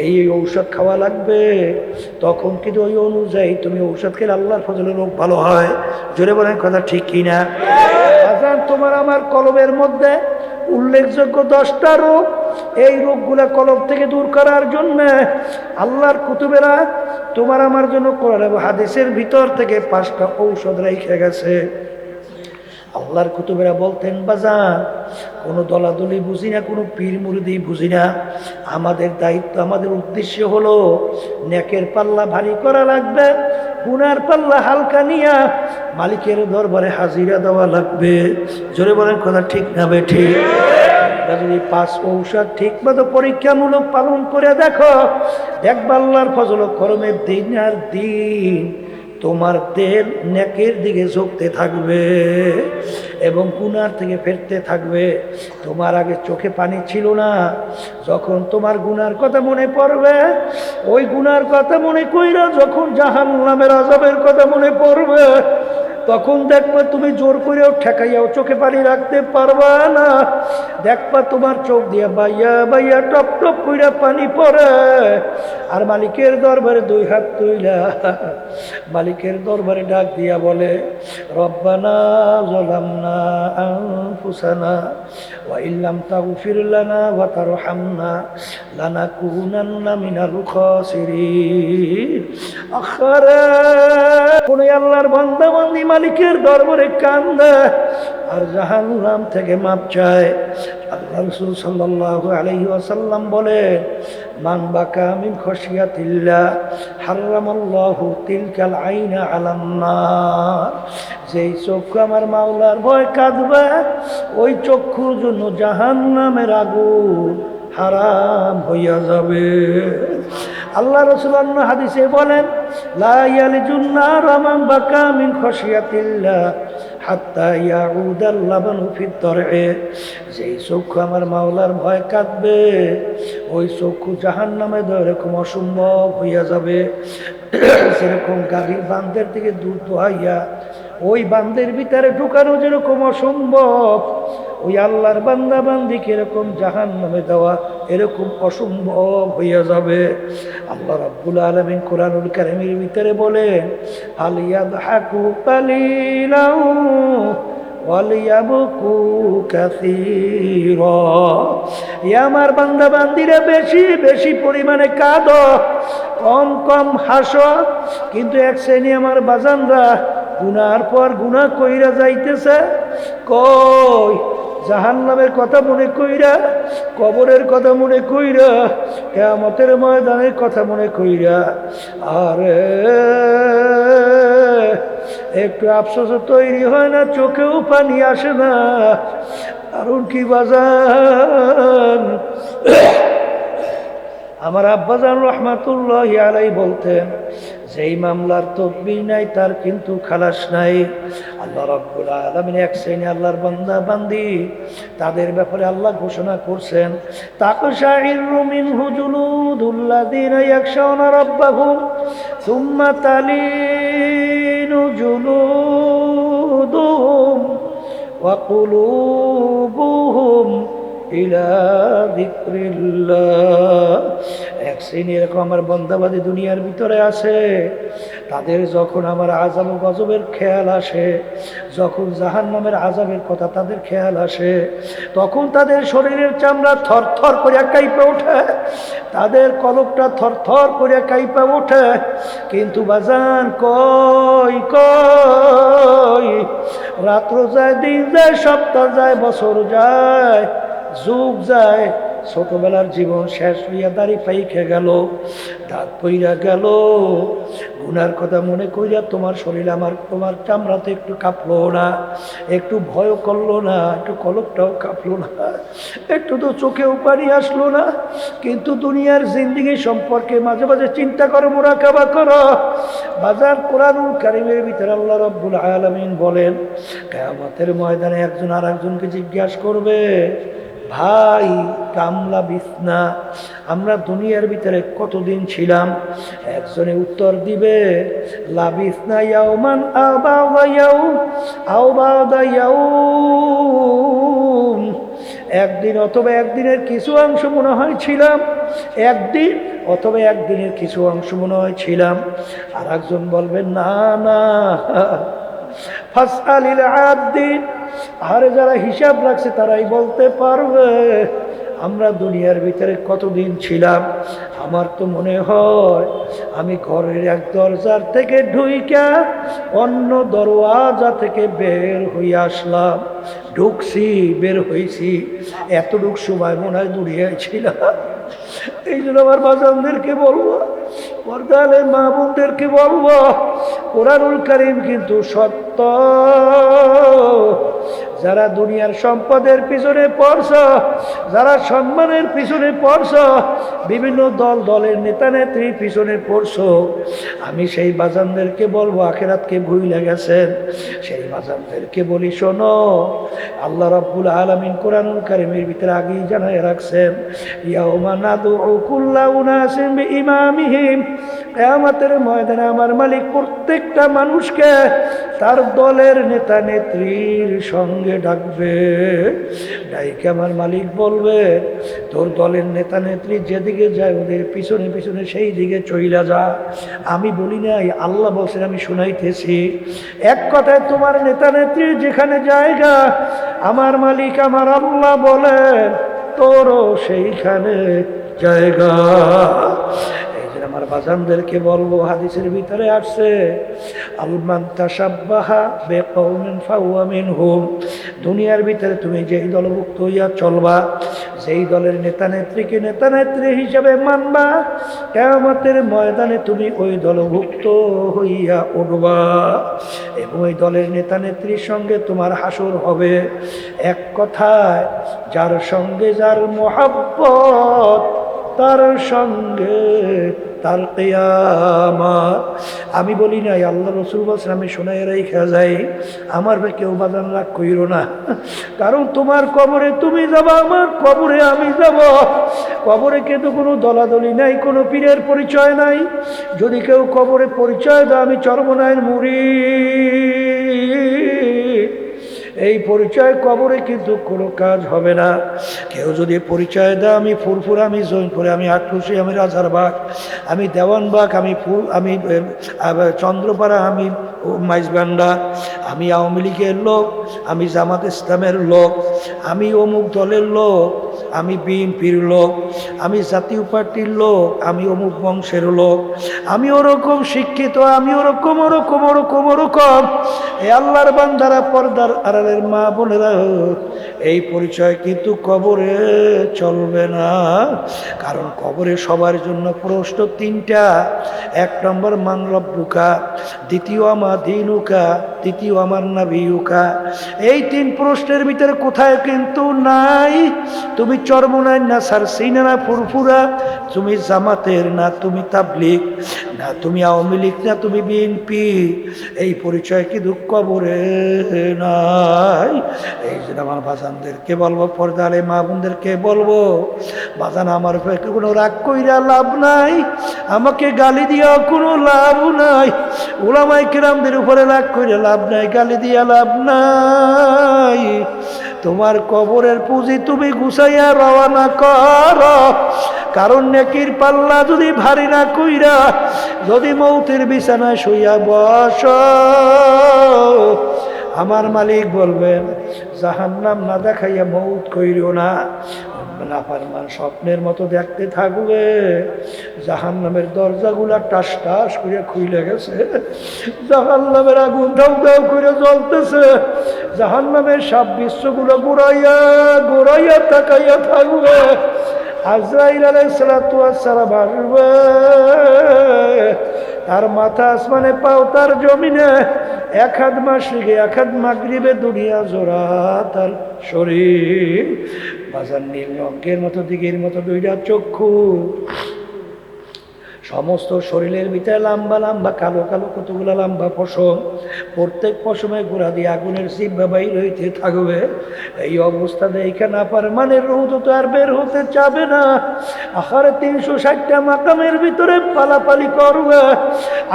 S1: এই ঔষধ খাওয়া লাগবে, তখন কিন্তু ওই অনুযায়ী তুমি ঔষধ খেলে আল্লাহর ফজলে রোগ ভালো হয়। জোরে বলেন কথা ঠিক কিনা? বাজার, তোমার আমার কলবের মধ্যে উল্লেখযোগ্য 10টা রোগ, এই রোগগুলা কলব থেকে দূর করার জন্য আল্লাহর কুতুবেরা তোমার আমার জন্য কোরআন এবং হাদিসের ভিতর থেকে 5টা ঔষধ রেখে গেছে। আল্লাহর কুতুবেরা বলতেন, বাজান, কোনো দলাদলি বুঝি না, কোনো পীর মুরিদি বুঝি না, আমাদের দায়িত্ব, আমাদের উদ্দেশ্য হলো নেকের পাল্লা ভারী করা লাগবে, গুনার পাল্লা হালকা নিয়া মালিকের দরবারে হাজিরা দেওয়া লাগবে। জোরে বলেন কথা ঠিক না বেঠিক? যদি 5 ঔষধ ঠিক মতো পরীক্ষামূলক পালন করে দেখো, দেখবা আল্লাহর ফজল করমে দিন আর দিন তোমার দেহ নেকের দিকে ঝুঁকতে থাকবে এবং গুনার থেকে ফেরতে থাকবে। তোমার আগে চোখে পানি ছিল না, যখন তোমার গুনার কথা মনে পড়বে, ওই গুনার কথা মনে কইরা যখন জাহান্নামের আযাবের কথা মনে পড়বে, তখন দেখবা তুমি জোর করেও ঠেকাইয়াও চোখে পানি রাখতে পারবা না। দেখবা তোমার চোখ দিয়া বাইয়া বাইয়া টপ টপ কইরা পানি পড়ে, আর মালিকের দরবারে 2 হাত তুইলা মালিকের দরবারে ডাক দিয়া বলে, রব্বানা যালামনা আনফুসানা ওয়া ইল্লাম তাগফির লানা ওয়া তারহামনা লানাকুনান্না মিনাল খাসিরিন। আখরে কোন আল্লাহর বান্দা বান্দি মালিকের দরবারে কান্দে আর জাহান্নাম থেকে মাপ চায়। আল্লাহ রাসূল সাল্লাল্লাহু আলাইহি ওয়াসাল্লাম বলে, মান বাকা মিন খাশিয়াতিল্লাহ হারামাল্লাহু তিলকাল আইনা আলান নার। যেই চক্ষু আমার মাওলার ভয় কাঁদবে, ওই চক্ষুর জন্য জাহান্নামের আগুন হারাম হইয়া যাবে। আল্লাহ রাসূল অন্য হাদিসে বলেন, লা ইয়ালিজুন নার মান বাকা মিন খাশিয়াতিল্লাহ হাত্তা ইয়াউদাল লাবানু ফিদ দরএ। যেই চক্ষু আমার মাওলার ভয় কাঁদবে, ওই চক্ষু জাহান্নামে এরকম অসম্ভব হইয়া যাবে। সেরকম গাভীর বান্ধের থেকে দুধ দোহাইয়া ওই বান্ধের ভিতরে ঢুকানো যেরকম অসম্ভব, ওই আল্লাহর বান্দা বান্দিকে এরকম জাহান্নামে দেওয়া এরকম অসম্ভব হইয়া যাবে। আল্লাহ রাব্বুল আলামিন কোরআনুল কারীমের ভিতরে বলেন, ফালিয়াদহাকু কালিলাও ওয়ালিয়াবকু কাসীরা। আমার বান্দা বান্দিরা বেশি বেশি পরিমাণে কাঁদো, কম কম হাসো, কিন্তু এক শ্রেণী আমার বাজানরা গুনার পর গুনাহ কইরা যাইতেছে, কই জাহান্নামের কথা মনে কইরা, কবরের কথা মনে কইরা, কিয়ামতের ময়দানের কথা মনে কইরা, আরে একটু আফসোস তৈরি হয় না, চোখেও পানি আসে না। কারণ কি বাজান, আমার আব্বাজান রহমাতুল্লাহি আলাইহি বলতেন, যেই মামলার তদবির নাই তার কিন্তু খালাস নাই। আল্লাহ রাব্বুল আলামিন এক শ্রেণী আল্লাহর বান্দা বান্দি, তাদের ব্যাপারে আল্লাহ ঘোষণা করছেন, তাকশাইরু মিনহু জুলুদুল্লাযিনা ইয়াখশাউনা রাব্বাহুম সুম্মা তালিনু জুলুদুহুম ওয়া কুলুবুহুম ইলা যিকরিল্লাহ। এক শ্রেণী এরকম আমার বন্দাবাদী দুনিয়ার ভিতরে আছে, তাদের যখন আমার আযাব ও গজবের খেয়াল আসে, যখন জাহান্নামের আযাবের কথা তাদের খেয়াল আসে, তখন তাদের শরীরের চামড়া থরথর করে কাঁপে ওঠে, তাদের কলবটা থরথর করে কাঁপে ওঠে। কিন্তু বাজান কই কই, রাত্র যায়, দিন যায়, সপ্তাহ যায়, বছর যায়, যুগ যায়, ছোটবেলার জীবন শেষ হইয়া দাড়ি পাইকে গেল, দাঁত পইরা গেল, গুনার কথা মনে করিয়া তোমার শরীর আমার তোমার চামড়াতে একটু কাঁপলো না, একটু ভয় করলো না, একটু কলকটাও কাঁপলো না, একটু তো চোখেও পানি আসলো না। কিন্তু দুনিয়ার জিন্দেগি সম্পর্কে মাঝে মাঝে চিন্তা করো, মুরাকাবা করো। বাজার কোরআনুল কারীমের ভিতরে আল্লাহ রাব্বুল আলামিন বলেন, কিয়ামতের ময়দানে একজন আর একজনকে জিজ্ঞাসা করবে, ভাই কামলা বিছনা, আমরা দুনিয়ার ভিতরে কতদিন ছিলাম? একজনে উত্তর দিবে, লাবিসনা ইয়াওমান আও বা'দা ইয়াউম আও বা'দা ইয়াউম, একদিন অথবা একদিনের কিছু অংশ মনে হয় ছিলাম, একদিন অথবা একদিনের কিছু অংশ মনে হয় ছিলাম। আর একজন বলবেন, না না, ফাসআলিল আদ্দিন, আরে যারা হিসাব রাখছে তারাই বলতে পারবে আমরা দুনিয়ার ভিতরে কতদিন ছিলাম। আমার তো মনে হয় আমি ঘরের এক দরজার থেকে ঢুইকা অন্য দরওয়াজা থেকে বের হয়ে আসলাম, ঢুকছি বের হয়েছি, এতটুক সময় মনে হয় দূরিয়ে ছিলাম। এই জন্য আমার বাজানদেরকে বলবো, পর্দালে মা বোনদেরকে বলবো, কোরআনুল কারীম কিন্তু সত্য। যারা দুনিয়ার সম্পদের পিছনে পড়ছ, যারা সম্মানের পিছনে পড়ছ, বিভিন্ন দলের নেতা নেত্রীর পিছনে পড়ছো, আমি সেই বাজানদেরকে বলবো, আখিরাতকে ভুলে গেছেন, সেই বাজানদেরকে বলি, শোনো, আল্লাহ রাব্বুল আলামিন কোরআনুল কারীমের ভিতরে আগেই জানায় রাখছেন, ইয়াউমা নাদউ কুল্লা উনাসিন বিইমামিহিম, কিয়ামতের ময়দানে আমার মালিক প্রত্যেকটা মানুষকে তার দলের নেতা নেত্রীর সঙ্গে ডাকবে। ডাইকে আমার মালিক বলবে, তোর দলের নেতা নেত্রী যেদিকে যায় ওদের পিছনে পিছনে সেই দিকে চইলা যা। আমি বলি নাই, আল্লাহ বলছেন, আমি শুনাইতেছি। এক কথায় তোমার নেতা নেত্রীর যেখানে জায়গা, আমার মালিক আমার আল্লাহ বলেন তোরও সেইখানে জায়গা। আমার বাজানদেরকে বলবো, হাদিসের ভিতরে আসছে, আলমান তাশাব্বাহা বিকওমিন ফাহুয়া মিনহুম, দুনিয়ার ভিতরে তুমি যেই দলভুক্ত হইয়া চলবা, যেই দলের নেতা নেত্রীকে নেতা নেত্রী হিসাবে মানবা, কিয়ামতের ময়দানে তুমি ওই দলভুক্ত হইয়া উঠবা এবং ওই দলের নেতা নেত্রীর সঙ্গে তোমার হাসর হবে। এক কথায়, যার সঙ্গে যার মহব্বত, তার সঙ্গে তার কিয়ামত। আমি বলি নাই, আল্লাহ রাসূল বলেছেন, আমি শোনাই রাইখা যাই, আমার ভাই কেউ বাজান রাগ কইরো না, কারণ তোমার কবরে তুমি যাবা, আমার কবরে আমি যাব। কবরে কিন্তু কোনো দলাদলি নাই, কোনো পীরের পরিচয় নাই। যদি কেউ কবরে পরিচয় দেয় আমি চরমনায়ের মুরিদ, এই পরিচয় কবরে কিন্তু কোনো কাজ হবে না। কেউ যদি পরিচয় দেয় আমি ফুরফুরা, আমি জৈনপুরে, আমি আটরশি, আমি রাজারবাগ, আমি দেওয়ানবাগ, আমি চন্দ্রপাড়া, আমি মাইজবান্ডা, আমি আওয়ামী লীগের লোক, আমি জামাত ইসলামের লোক, আমি অমুক দলের লোক, আমি বিএনপির লোক, আমি জাতীয় পার্টির লোক, আমি অমুক বংশের লোক, আমি ওরকম শিক্ষিত, আমি ওরকম ওরকম ওরকম ওরকম। এ আল্লাহর বান্দারা, পর্দার আড়ালের মা বোনেরা, এই পরিচয় কিন্তু কবরে চলবে না। কারণ কবরে সবার জন্য প্রশ্ন তিনটা। এক নম্বর মান রব্বুকা, দ্বিতীয় আমা দীনুকা, তৃতীয় আমার নাবিয়ুকা। এই তিন প্রশ্নের ভিতরে কোথায় কিন্তু নাই তুমি চরমনাই না সারসিনা না ফুরফুরা, তুমি জামাতের না, তুমি তাবলিগ না, তুমি আওয়ামী লীগ না, তুমি বিএনপি। এই পরিচয় কিন্তু কবরে নাই। এই জন্য আমার বাজানদেরকে বলবো, পর্দারে মা বোনদেরকে বলবো, বাজান আমার কোনো রাগ কইরা লাভ নাই, আমাকে গালি দিয়া কোনো লাভ নাই, ওলামায়ে কেরামদের উপরে রাগ কইরা লাভ নাই, গালি দিয়া লাভ নাই। তোমার কবরের পুঁজি তুমি গুছাইয়া রওনা কর। কারণ নেকির পাল্লা যদি ভারী না কইরা যদি মৌতের বিছানায় শুইয়া বস, আমার মালিক বলবেন জাহান্নাম না দেখাইয়া মৌত কইরো না। নাফরমান স্বপ্নের মতো দেখতে থাকবে, জাহান্নামের দরজাগুলা টাস টাস করে খুইলে গেছে, জাহান্নামের আগুন দাউ দাউ করে জ্বলতেছে, জাহান্নামের সাপ বিশ্বগুলো ঘুরাইয়া ঘুরাইয়া তাকাইয়া থাকবে। আজরাইল আলাইহিস সালাতু ওয়াস সালাম আসবে, তার মাথা আসমানে, পাও তার জমিনে, এক হাত মাশরিকে এক হাত মাগরিবে, দুনিয়া জোড়া তার শরীর। বাজার নীল রঙের মতো, দিঘির মতো দুইটা চক্ষু, সমস্ত শরীরের ভিতরে লম্বা লম্বা কালো কালো কতগুলো লম্বা পশম, প্রত্যেক পশমে গোড়া দিয়ে আগুনের জিহ্বা বাইর হইতে থাকবে। এই অবস্থা দেখে নাফরমানের রূহ তো আর বের হতে চাবে না। আখারে 360টা মাকামের ভিতরে পালাপালি করবে।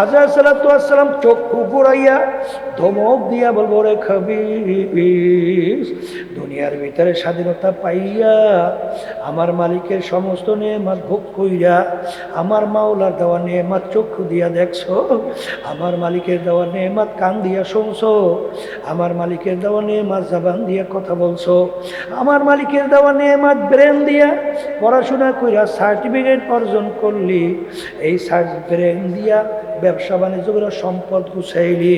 S1: আজরাইল সালাতু ওয়াস সালাম চক্ষু ঘুরাইয়া ধমক দিয়া বলবো, রে খাবিস, দুনিয়ার ভিতরে স্বাধীনতা পাইয়া আমার মালিকের সমস্ত নেয়ামত ভোগ কইরা, আমার মাওলার দেওয়া নেয়ামত চক্ষু দিয়া দেখছো, আমার মালিকের দেওয়া নেয়ামত কান দিয়া শুনছো, আমার মালিকের দেওয়া নেয়ামত জবান দিয়া কথা বলছো, আমার মালিকের দেওয়া নেয়ামত ব্রেন দিয়া পড়াশোনা কইরা সার্টিফিকেট অর্জন করলি, এই ব্রেন দিয়া ব্যবসা বাণিজ্য করে সম্পদ গুছাইলি,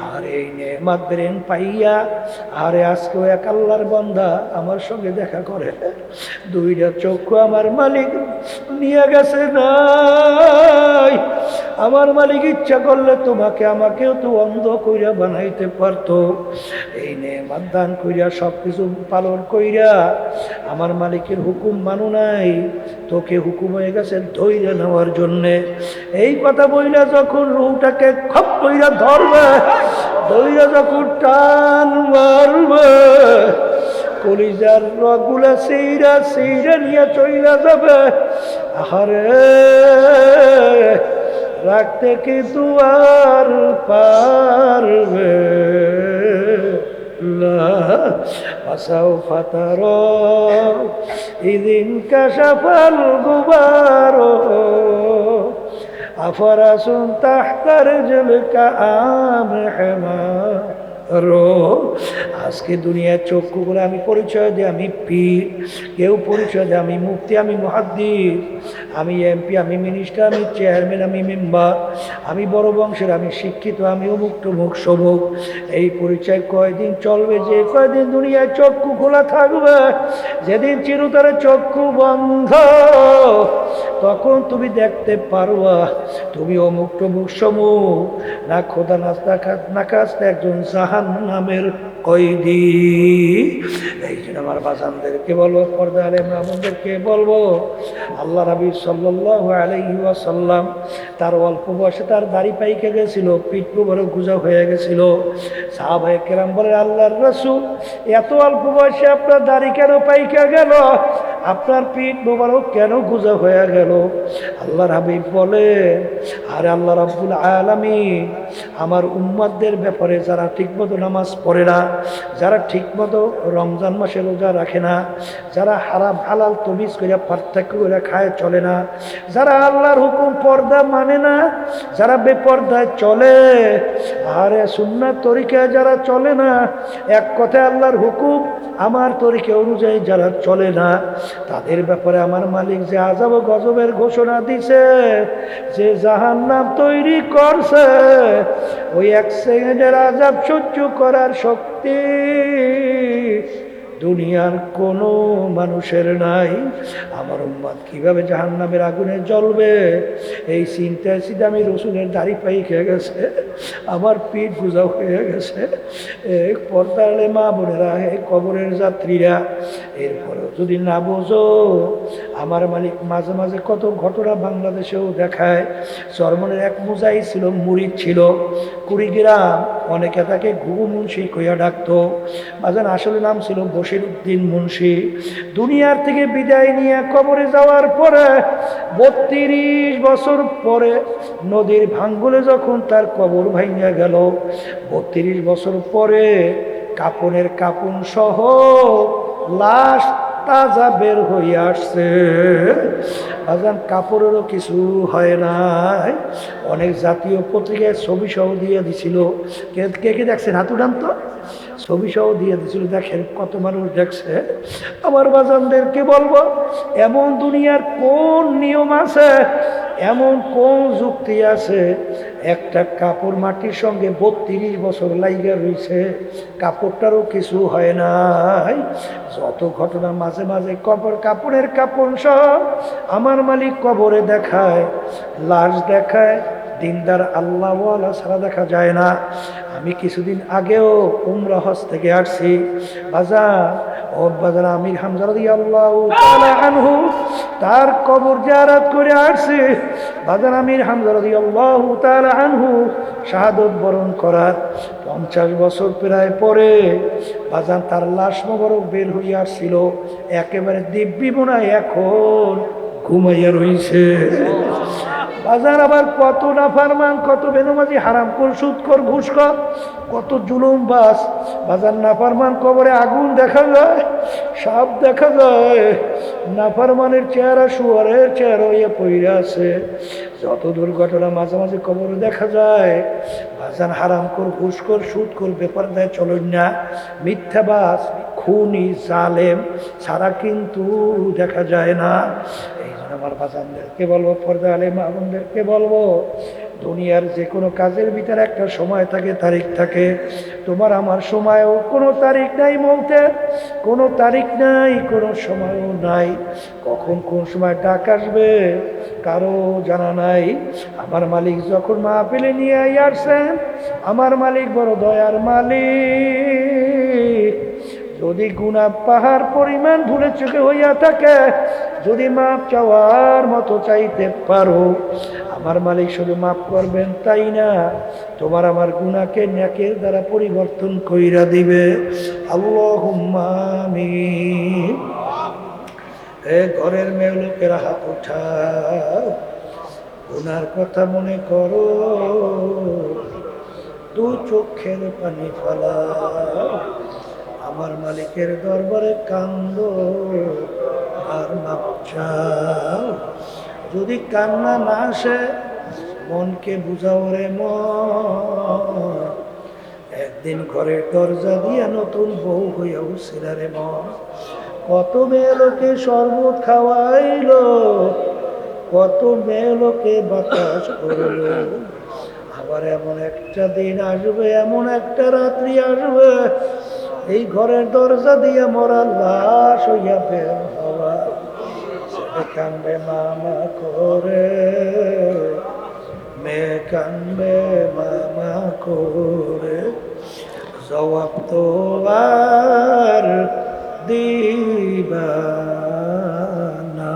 S1: আর এই নেয়ামত ব্রেন পাইয়া আরে আজকেও এক আল্লাহর বান্দা আমার সঙ্গে দেখা করে, দুইটা চক্ষু আমার মালিক নিয়ে গেছে নাই। আমার মালিক ইচ্ছা করলে তোমাকে আমাকেও তো অন্ধ কইরা বানাইতে পারতো। এই নেয়ামত দান কইরা সবকিছু পালন কইরা আমার মালিকের হুকুম মানো নাই, তোকে হুকুম হয়ে গেছে ধৈর্য নেওয়ার জন্যে। এই কথা বইলা যখন রুহটাকে খপ কইরা ধরবে, ধৈর্য যখন টান মারবে, কলিজার রগুলা সেইরা সেইরা নিয়ে চইলা যাবে। আহারে রাখতে কিন্তু আর পারবে না। আসাও ফাতার ইদিন কাশাফাল গুবারো, আফরাসুন তাহতার জলকা আম হেমা। আজকে দুনিয়ার চক্ষুগুলো আমি পরিচয় দিই আমি পীর, কেউ পরিচয় দেয় আমি মুফতি, আমি মুহাদ্দিস, আমি এমপি, আমি মিনিস্টার, আমি চেয়ারম্যান, আমি মেম্বার, আমি বড় বংশের, আমি শিক্ষিত, আমি অমুক টমুক সমুক। এই পরিচয় কয়দিন চলবে? যে কয়দিন দুনিয়ায় চক্ষু খোলা থাকবে, যেদিন চিরতরে চক্ষু বন্ধ, তখন তুমি দেখতে পারবা তুমি অমুক টমুক সমুক না, খোদা না কাজটা একজন জাহান্নামের কয়দি। এই জন্য আমার বাজানদেরকে বলবো, পর্দা আলেম আমাদেরকে বলবো, আল্লাহ নবী সাল্লাল্লাহু আলাইহি ওয়াসাল্লাম তার অল্প বয়সে তার দাড়ি পাইকে গেছিল, পিঠ বড় গুজা হয়ে গেছিল। সাহাবায়ে কেরাম বলে, আল্লাহর রাসূল এত অল্প বয়সে আপনার দাড়ি কেন পাইকে গেল, আপনার পিঠ মোবারক কেন গুজা হয়ে গেল? আল্লাহর হাবিব বলে, আরে আল্লাহ রাব্বুল আলামিন আমার উম্মতদের ব্যাপারে যারা ঠিকমতো নামাজ পড়ে না, যারা ঠিকমতো রমজান মাসে রোজা রাখে না, যারা হারাম হালাল তমিজ করে পার্থক্য করে খায় চলে না, যারা আল্লাহর হুকুম পর্দা মানে না, যারা বেপর্দায় চলে, আরে সুন্নাত তরিকায় যারা চলে না, এক কথায় আল্লাহর হুকুম আমার তরিকা অনুযায়ী যারা চলে না, তাদের ব্যাপারে আমার মালিক যে আযাব ও গজবের ঘোষণা দিছে, যে জাহান্নাম তৈরি করছে, ওই এক সেকেন্ডের আযাব সহ্য করার শক্তি দুনিয়ার কোনো মানুষের নাই। আমার উম্মত কিভাবে জাহান্নামের আগুনে জ্বলবে, এই চিন্তায় চিন্তা আমি রসুলের দাড়ি পাই খেয়ে গেছে, আমার পিঠ গুজাও হয়ে গেছে। এই পর্দালে মা বোনেরা, এই কবরের যাত্রীরা, এরপরেও যদি না বোঝো, আমার মালিক মাঝে মাঝে কত ঘটনা বাংলাদেশেও দেখায়। চরমনের এক মুজাই ছিল, মুরিদ ছিল, কুড়িগ্রাম, অনেকে তাকে ঘুঘু মুন্সি কইয়া ডাকতো। বাজান আসলে নাম ছিল বশির উদ্দিন মুন্সি। দুনিয়ার থেকে বিদায় নিয়ে কবরে যাওয়ার পরে 32 বছর পরে নদীর ভাঙ্গুলে যখন তার কবর ভাঙিয়া গেল, 32 বছর পরে কাপনের কাপন সহ লাশ তাজা বের হয়ে আসছে। বাজান কাপড়েরও কিছু হয় নাই। অনেক জাতীয় পত্রিকায় ছবি সহ দিয়ে দিছিল। কে কে দেখছেন? হাত উঠান তো। ছবি সহ দিয়ে দিছিল, দেখেন কত মানুষ দেখছে। আমার বাজানদেরকে বলবো, এমন দুনিয়ার কোন নিয়ম আছে, এমন কোন যুক্তি আছে, একটা কাপড় মাটির সঙ্গে 32 বছর লাইগা রয়েছে, কাপড়টারও কিছু হয় নাই। যত ঘটনা মাঝে মাঝে কাপড়ের কাপড় সহ আমার মালিক কবরে দেখায়, লাশ দেখায়, দিনদার আল্লাহওয়ালা ছাড়া দেখা যায় না। আমি কিছুদিন আগেও উমরা হজ থেকে আসছি। বাজার আমির হামজা রাদিয়াল্লাহু তাআলা আনহু, তার কবর জিয়ারত করে আসছি। বাজার আমির হামজা রাদিয়াল্লাহু তাআলা আনহু শাহাদত বরণ করার 50 বছর প্রায় পরে বাজান তার লাশ মোবারক বের হয়ে আসছিল, একেবারে দিব্যি বোনায় এখন ঘুমাইয়া রইছে। বাজার আবার কত নাফরমান, কত বেনমাজি, হারামখোর, সুদখোর, ঘুষখোর, কত জুলুম বাস। বাজার নাফরমান কবরে আগুন দেখা যায়, সাপ দেখা যায়, নাফরমানের চেহারা শুয়ারের চেহারা হইয়া পইরা আছে। যত দুর্ঘটনা মাঝে মাঝে কবরে দেখা যায়, বাজান হারামখোর, ঘুষখোর, সুদখোর, বেপরদায় চলুন না, মিথ্যাবাস, খুনি, জালেম ছাড়া কিন্তু দেখা যায় না। আমার বাজানদেরকে বলবো, পর্দা আলে মা বোনদেরকে বলবো, দুনিয়ার যে কোনো কাজের ভিতরে একটা সময় থাকে, তারিখ থাকে। তোমার আমার সময়ও কোনো তারিখ নাই, মৌতের কোনো তারিখ নাই, কোনো সময়ও নাই। কখন কোন সময় ডাক আসবে কারো জানা নাই। আমার মালিক যখন মাহফিলে নিয়ে আসছেন, আমার মালিক বড় দয়ার মালিক। যদি গুনাহ পাহাড় পরিমাণ ভুলে চোখে হইয়া থাকে, যদি মাপ চাওয়ার মতো চাইতে পারো, আমার মালিক শুধু মাফ করবেন তাই না, তোমার আমার গুনাহকে নেকের দ্বারা পরিবর্তন কইরা দিবে। আল্লাহুম্মা আমিন। এ ঘরের মেয়ে লোকেরা হাত উঠাও, গুনার কথা মনে করো, দু চোখের পানি ফেলাও, আমার মালিকের দরবারে কান্দো আর মাপ চাও। যদি কান্না না আসে, মনকে বুঝাও রে মন, একদিন ঘরের দরজা দিয়ে নতুন বউ হইয়া উঠছিল রে মন। কত মেয়ে লোকে শরবত খাওয়াইলো, কত মেয়ে লোকে বাতাস করলো। আবার এমন একটা দিন আসবে, এমন একটা রাত্রি আসবে, এই ঘরের দরজা দিয়ে মরা লাশ হইয়া বের হওয়া। ছেলে কান্দে মামা করে, মেয়ে কান্দে মামা করে, জবাব তো আর দিবা না।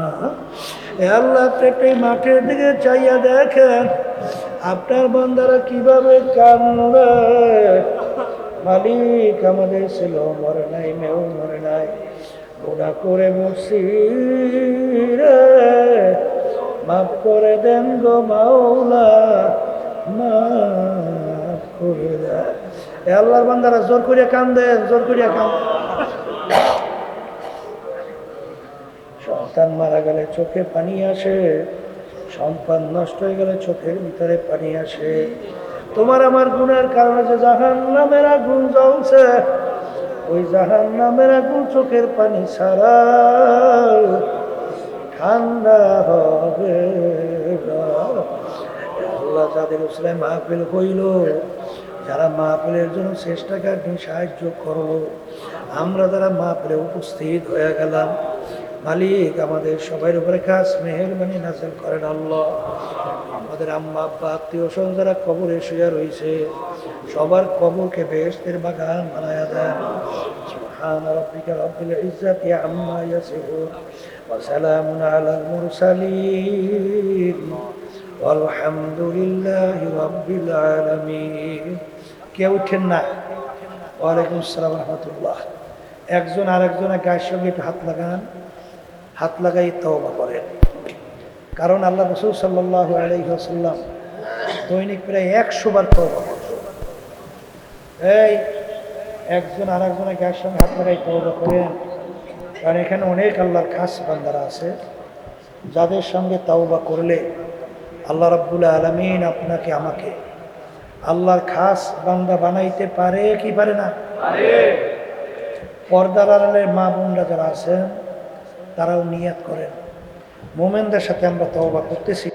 S1: আল্লাহ পেটে মাঠের দিকে চাইয়া দেখেন আপনার বান্দারা কিভাবে কান্দে। মালিক আমাদের ছিল মরে নাই, মেয়েও মরে নাই, গুনাহ করে মরছি রে, মাফ করে দেন গো মাওলা, মা করে দেয়। এ আল্লাহর বান্দারা জোর করিয়া কান্দেন, জোর করিয়া কান্দেন। সন্তান মারা গেলে চোখে পানি আসে, সম্পদ নষ্ট হয়ে গেলে চোখের ভিতরে পানি আসে। তোমার আমার গুনার কারণে যে জাহান্নামের আগুন জ্বলছে, ওই জাহান্নামের আগুন চোখের পানি ছাড়া ঠান্ডা হবে না। আল্লাহ যাদের উসলে মাহফিল হইল, যারা মাহফিলের জন্য চেষ্টাকারী সাহায্য করলো, আমরা যারা মাহফিলে উপস্থিত হয়ে গেলাম, মালিক আমাদের সবার উপরে খাস মেহেরবানি নাযিল করেন আল্লাহ। আমাদের আম্মা আব্বা আত্মীয় স্বজন যারা কবরে শুয়ে রয়েছে, সবার কবরকে বেহেশতের বাগান বানায়া দেন। সুবহান রাব্বিকা রাব্বিল ইজ্জাতি আম্মা ইয়াসিফুন ওয়া সালামুন আলাল মুরসালিন আলহামদুলিল্লাহি রাব্বিল আলামিন। কেউ উঠেন না। ওয়ালাইকুম আসসালাম রাহমাতুল্লাহ। একজন আরেকজনের গায়ের সঙ্গে একটু হাত লাগান, হাত লাগাই তওবা করেন। কারণ আল্লাহ রাসূল সাল্লাল্লাহু আলাইহি ওয়াসাল্লাম দৈনিক প্রায় 100 বার তওবা করতেন। এই একজন আরেকজনের গায়ের সঙ্গে হাত লাগাই তওবা করেন। কারণ এখানে অনেক আল্লাহর খাস বান্দারা আছে, যাদের সঙ্গে তওবা করলে আল্লাহ রাব্বুল আলামিন আপনাকে আমাকে আল্লাহর খাস বান্দা বানাইতে পারে কি পারে না? পর্দার আড়ালের মা বোনরা যারা আছেন তারাও নিয়ত করেন, মোমেনদের সাথে আমরা তওবা করতেছি।